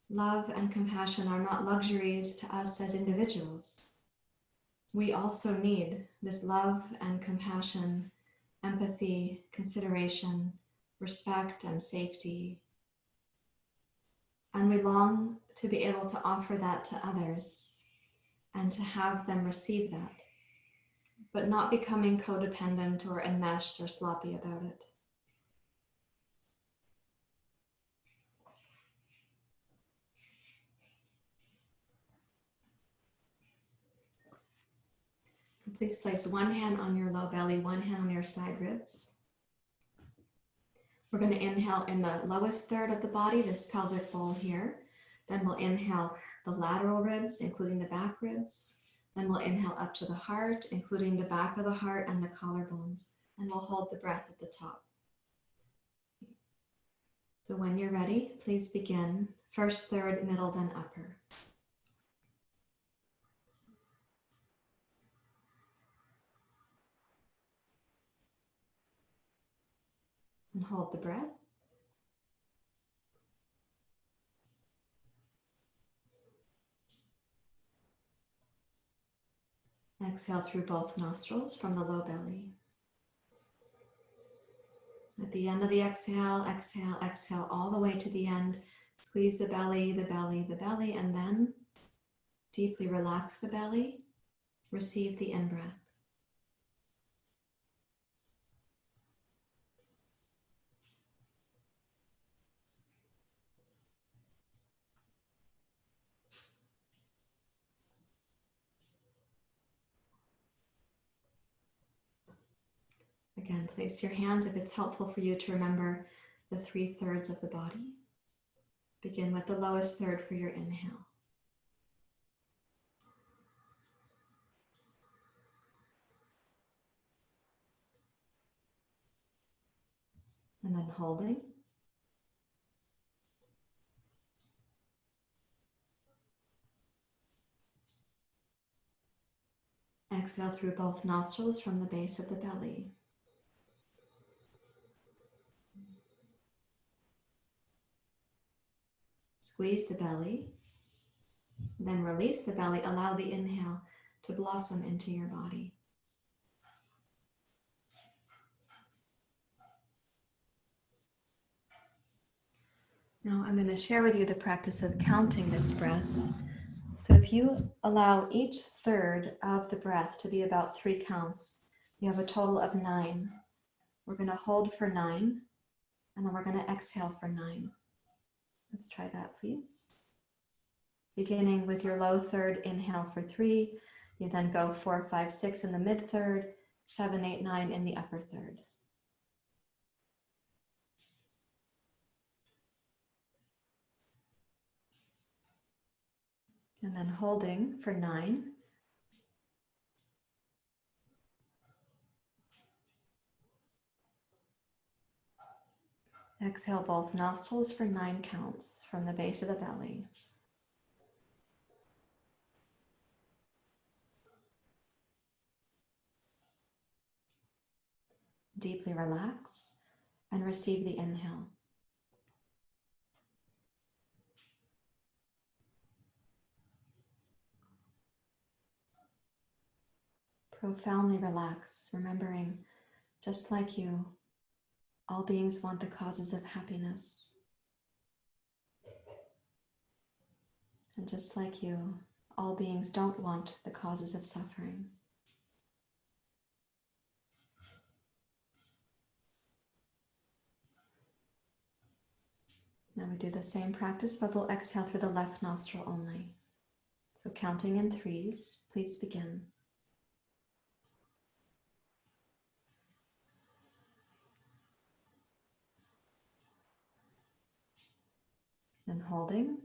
Love and compassion are not luxuries to us as individuals. We also need this love and compassion, empathy, consideration, respect, and safety. And we long to be able to offer that to others and to have them receive that, but not becoming codependent or enmeshed or sloppy about it. So please place one hand on your low belly, one hand on your side ribs. We're going to inhale in the lowest third of the body, this pelvic bowl here. Then we'll inhale the lateral ribs, including the back ribs. Then we'll inhale up to the heart, including the back of the heart and the collarbones. And we'll hold the breath at the top. So when you're ready, please begin first, third, middle, then upper. And hold the breath. Exhale through both nostrils from the low belly. At the end of the exhale, exhale, exhale all the way to the end. Squeeze the belly, the belly, the belly, and then deeply relax the belly. Receive the in-breath. Again, place your hands if it's helpful for you to remember the 3/3 of the body. Begin with the lowest third for your inhale. And then holding. Exhale through both nostrils from the base of the belly. Squeeze the belly, then release the belly. Allow the inhale to blossom into your body. Now I'm going to share with you the practice of counting this breath. So if you allow each third of the breath to be about 3 counts, you have a total of 9. We're going to hold for 9, and then we're going to exhale for 9. Let's try that, please. Beginning with your low third, inhale for 3. You then go 4, 5, 6 in the mid third, 7, 8, 9 in the upper third. And then holding for 9. Exhale both nostrils for 9 counts from the base of the belly. Deeply relax and receive the inhale. Profoundly relax, remembering, just like you, all beings want the causes of happiness. And just like you, all beings don't want the causes of suffering. Now we do the same practice, but we'll exhale through the left nostril only. So counting in 3s, please begin. And holding.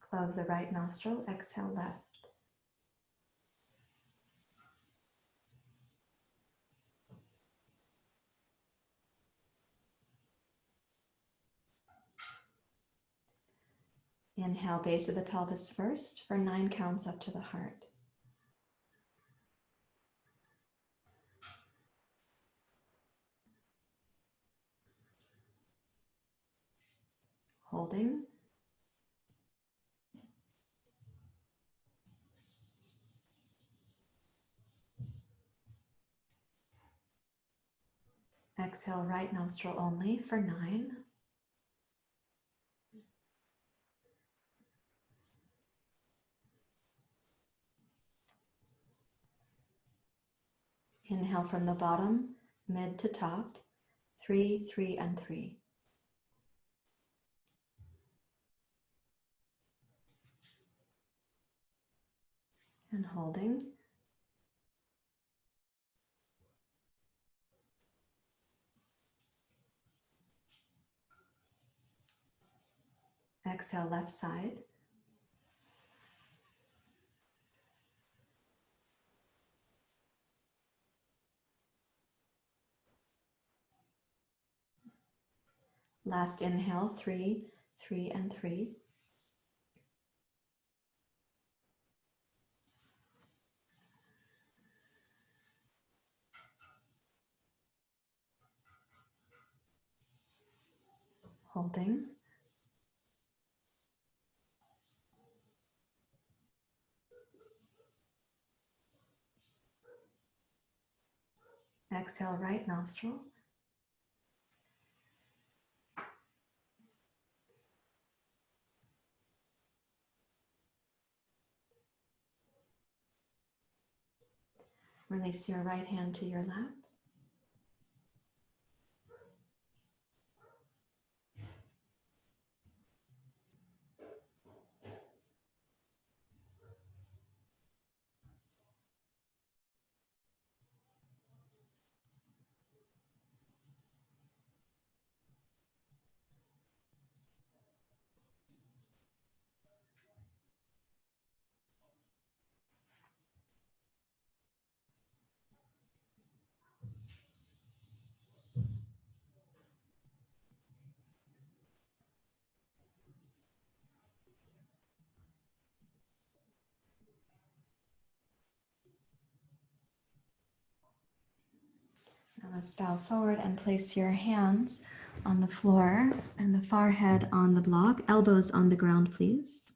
Close the right nostril, exhale left. Inhale, base of the pelvis first for 9 counts up to the heart. Holding. Exhale, right nostril only for 9. Inhale from the bottom, mid to top, 3, 3, and 3. And holding. Exhale, left side. Last inhale, 3, 3, and 3. Holding. Exhale, right nostril. Release your right hand to your lap. Now let's bow forward and place your hands on the floor and the forehead on the block. Elbows on the ground, please.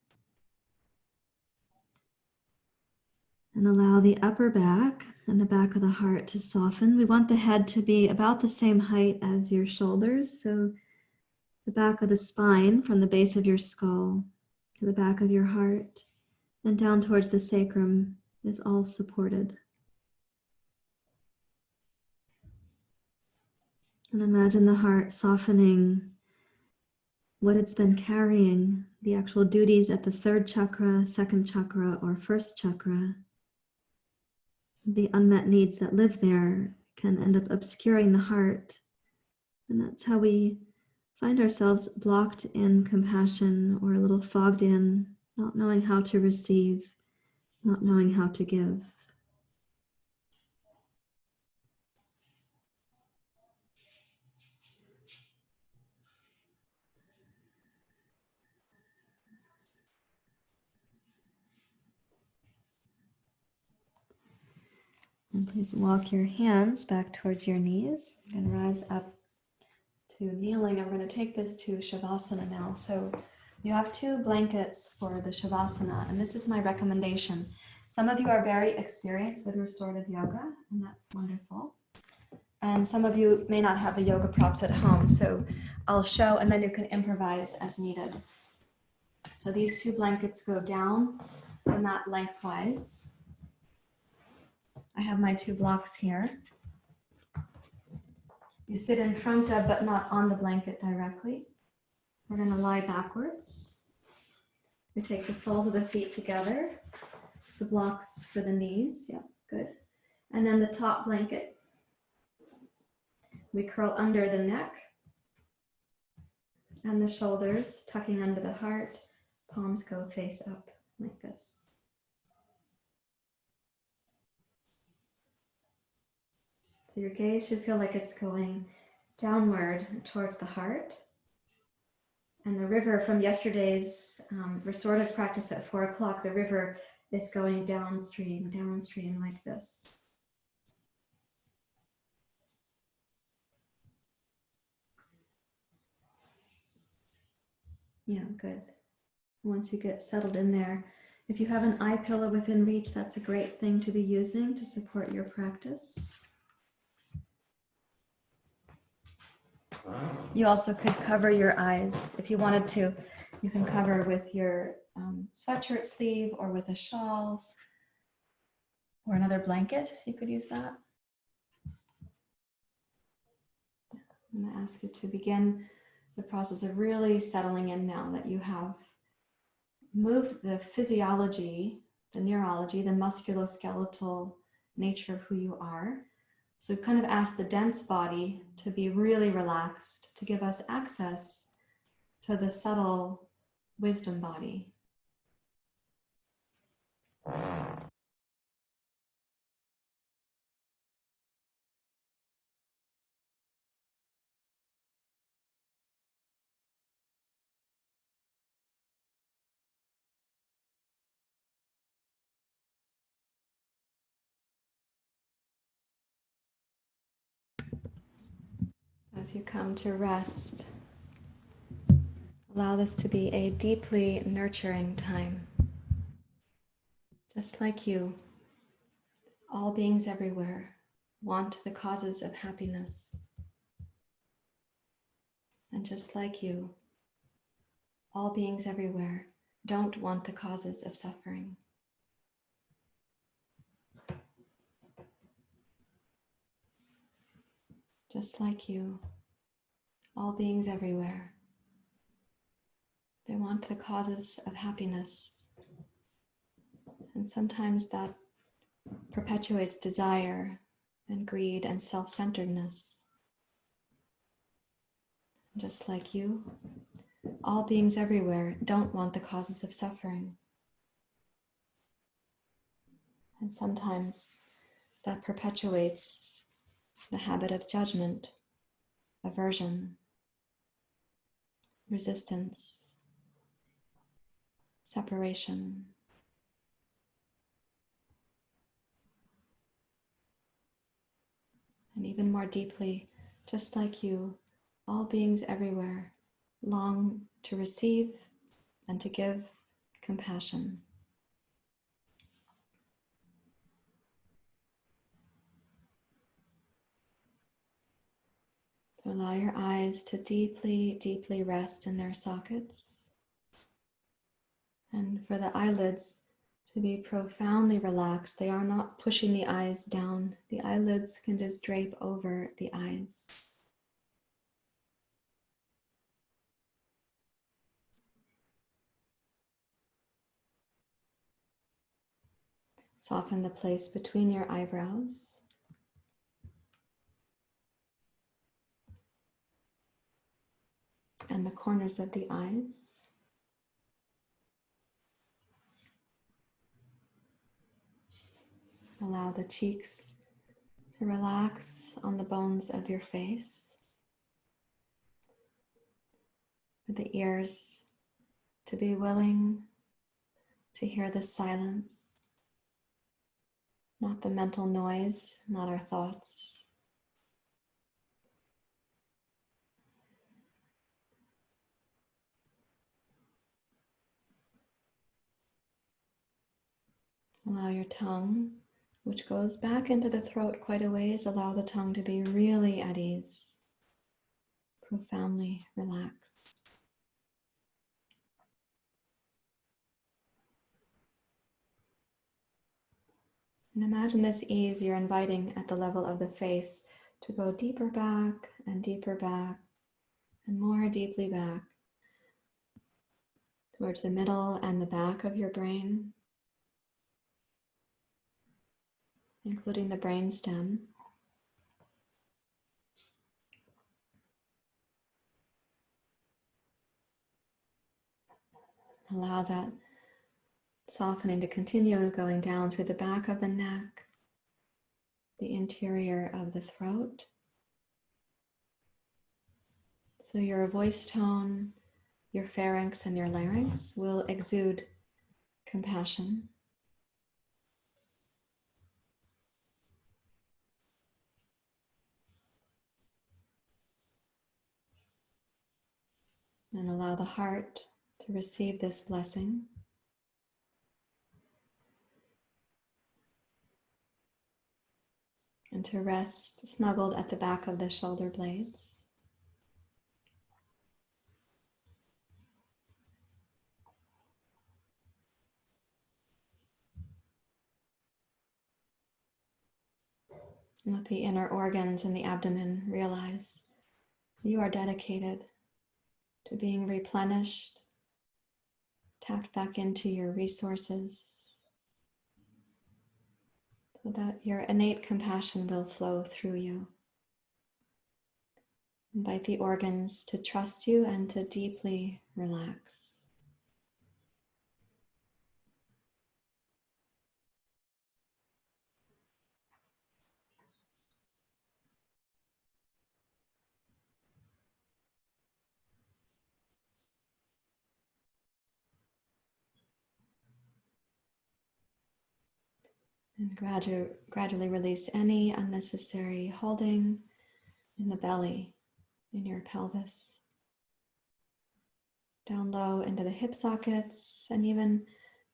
And allow the upper back and the back of the heart to soften. We want the head to be about the same height as your shoulders. So the back of the spine from the base of your skull to the back of your heart and down towards the sacrum is all supported. And imagine the heart softening what it's been carrying, the actual duties at the 3rd chakra, 2nd chakra, or 1st chakra. The unmet needs that live there can end up obscuring the heart. And that's how we find ourselves blocked in compassion or a little fogged in, not knowing how to receive, not knowing how to give. And please walk your hands back towards your knees and rise up to kneeling. I'm going to take this to Shavasana now. So you have 2 blankets for the Shavasana, and this is my recommendation. Some of you are very experienced with restorative yoga, and that's wonderful. And some of you may not have the yoga props at home, so I'll show and then you can improvise as needed. So these 2 blankets go down the mat lengthwise. I have my 2 blocks here. You sit in front of, but not on the blanket directly. We're going to lie backwards. We take the soles of the feet together, the blocks for the knees. Yeah, good. And then the top blanket. We curl under the neck and the shoulders, tucking under the heart. Palms go face up like this. So your gaze should feel like it's going downward towards the heart. And the river from yesterday's restorative practice at 4 o'clock, the river is going downstream like this. Yeah, good. Once you get settled in there, if you have an eye pillow within reach, that's a great thing to be using to support your practice. You also could cover your eyes if you wanted to. You can cover with your sweatshirt sleeve or with a shawl or another blanket. You could use that. I'm going to ask you to begin the process of really settling in now that you have moved the physiology, the neurology, the musculoskeletal nature of who you are. So kind of ask the dense body to be really relaxed, to give us access to the subtle wisdom body. As you come to rest, allow this to be a deeply nurturing time. Just like you, all beings everywhere want the causes of happiness. And just like you, all beings everywhere don't want the causes of suffering. Just like you, all beings everywhere, they want the causes of happiness. And sometimes that perpetuates desire and greed and self-centeredness. Just like you, all beings everywhere don't want the causes of suffering. And sometimes that perpetuates the habit of judgment, aversion, resistance, separation. And even more deeply, just like you, all beings everywhere long to receive and to give compassion. So allow your eyes to deeply, deeply rest in their sockets. And for the eyelids to be profoundly relaxed. They are not pushing the eyes down. The eyelids can just drape over the eyes. Soften the place between your eyebrows. And the corners of the eyes. Allow the cheeks to relax on the bones of your face. For the ears to be willing to hear the silence, not the mental noise, not our thoughts. Allow your tongue, which goes back into the throat quite a ways, allow the tongue to be really at ease, profoundly relaxed. And imagine this ease you're inviting at the level of the face to go deeper back and more deeply back towards the middle and the back of your brain, including the brain stem. Allow that softening to continue going down through the back of the neck, the interior of the throat. So your voice tone your pharynx and your larynx will exude compassion. And allow the heart to receive this blessing. And to rest snuggled at the back of the shoulder blades. And let the inner organs in the abdomen realize you are dedicated to being replenished, tapped back into your resources, so that your innate compassion will flow through you. Invite the organs to trust you and to deeply relax. And gradually release any unnecessary holding in the belly, in your pelvis. Down low into the hip sockets and even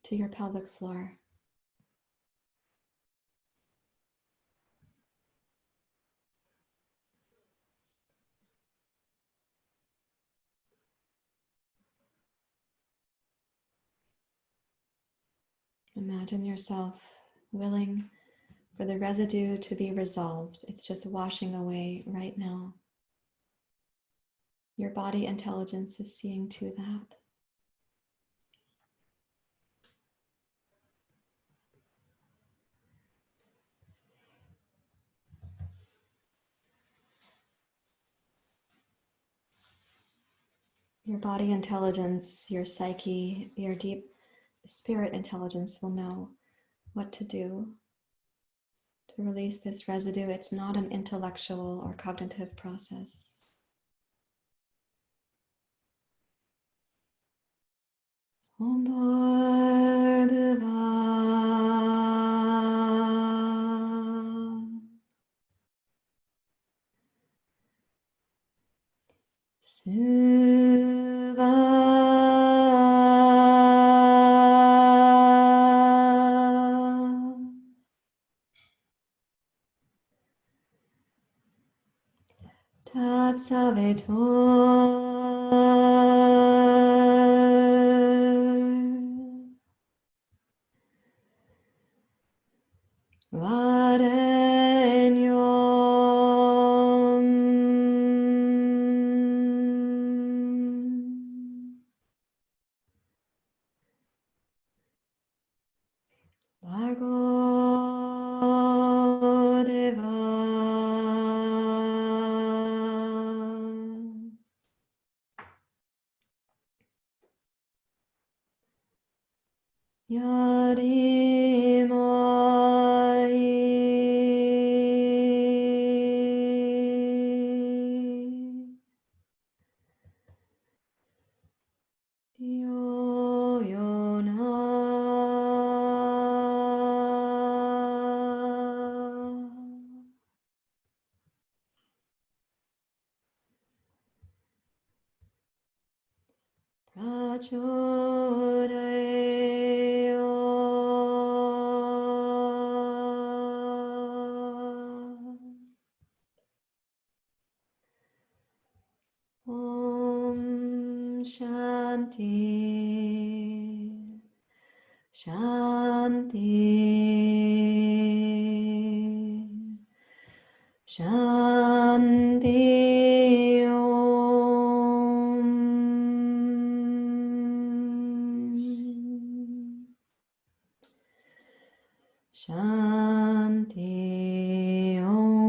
to your pelvic floor. Imagine yourself willing for the residue to be resolved. It's just washing away right now. Your body intelligence is seeing to that. Your body intelligence, your psyche, your deep spirit intelligence will know what to do to release this residue. It's not an intellectual or cognitive process. Om Bhurбhuva Suvah Tat Savitor Varenyom Bhargo Deva Yadimai Yo Yona Prachodayo Om Shanti Shanti Shanti Om Shanti Om.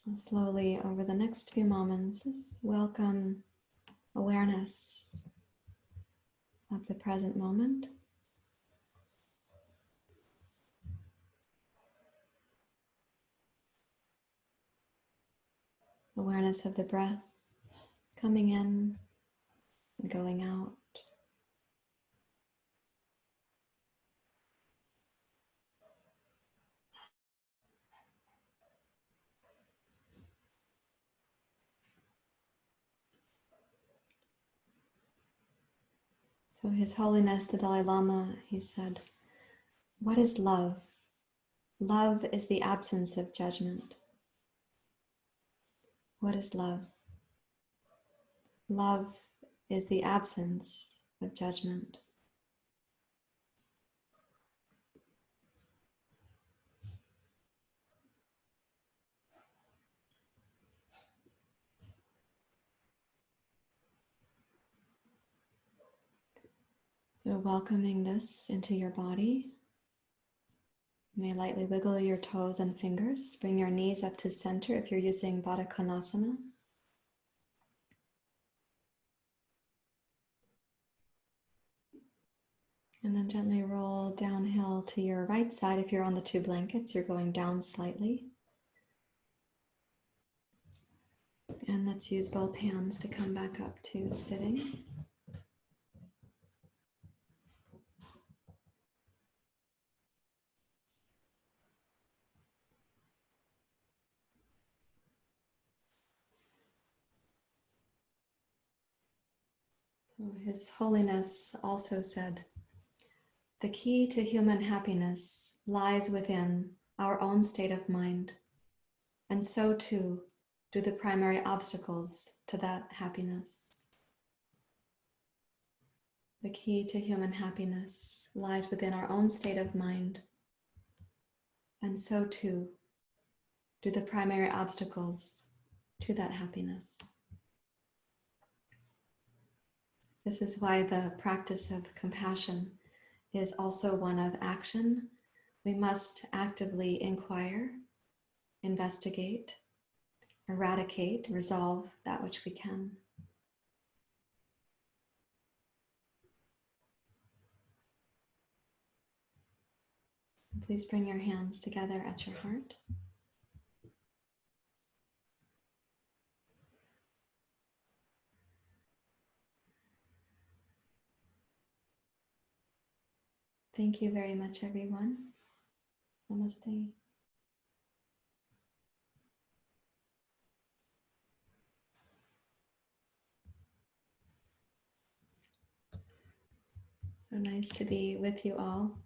And slowly over the next few moments, just welcome awareness of the present moment. Awareness of the breath coming in and going out. So His Holiness the Dalai Lama, he said, "What is love? Love is the absence of judgment." What is love? Love is the absence of judgment. So welcoming this into your body. You may lightly wiggle your toes and fingers. Bring your knees up to center if you're using Konasana. And then gently roll downhill to your right side. If you're on the two blankets, you're going down slightly. And let's use both hands to come back up to sitting. So His Holiness also said, "The key to human happiness lies within our own state of mind, and so too do the primary obstacles to that happiness." The key to human happiness lies within our own state of mind, and so too do the primary obstacles to that happiness. This is why the practice of compassion is also one of action. We must actively inquire, investigate, eradicate, resolve that which we can. Please bring your hands together at your heart. Thank you very much, everyone. Namaste. So nice to be with you all.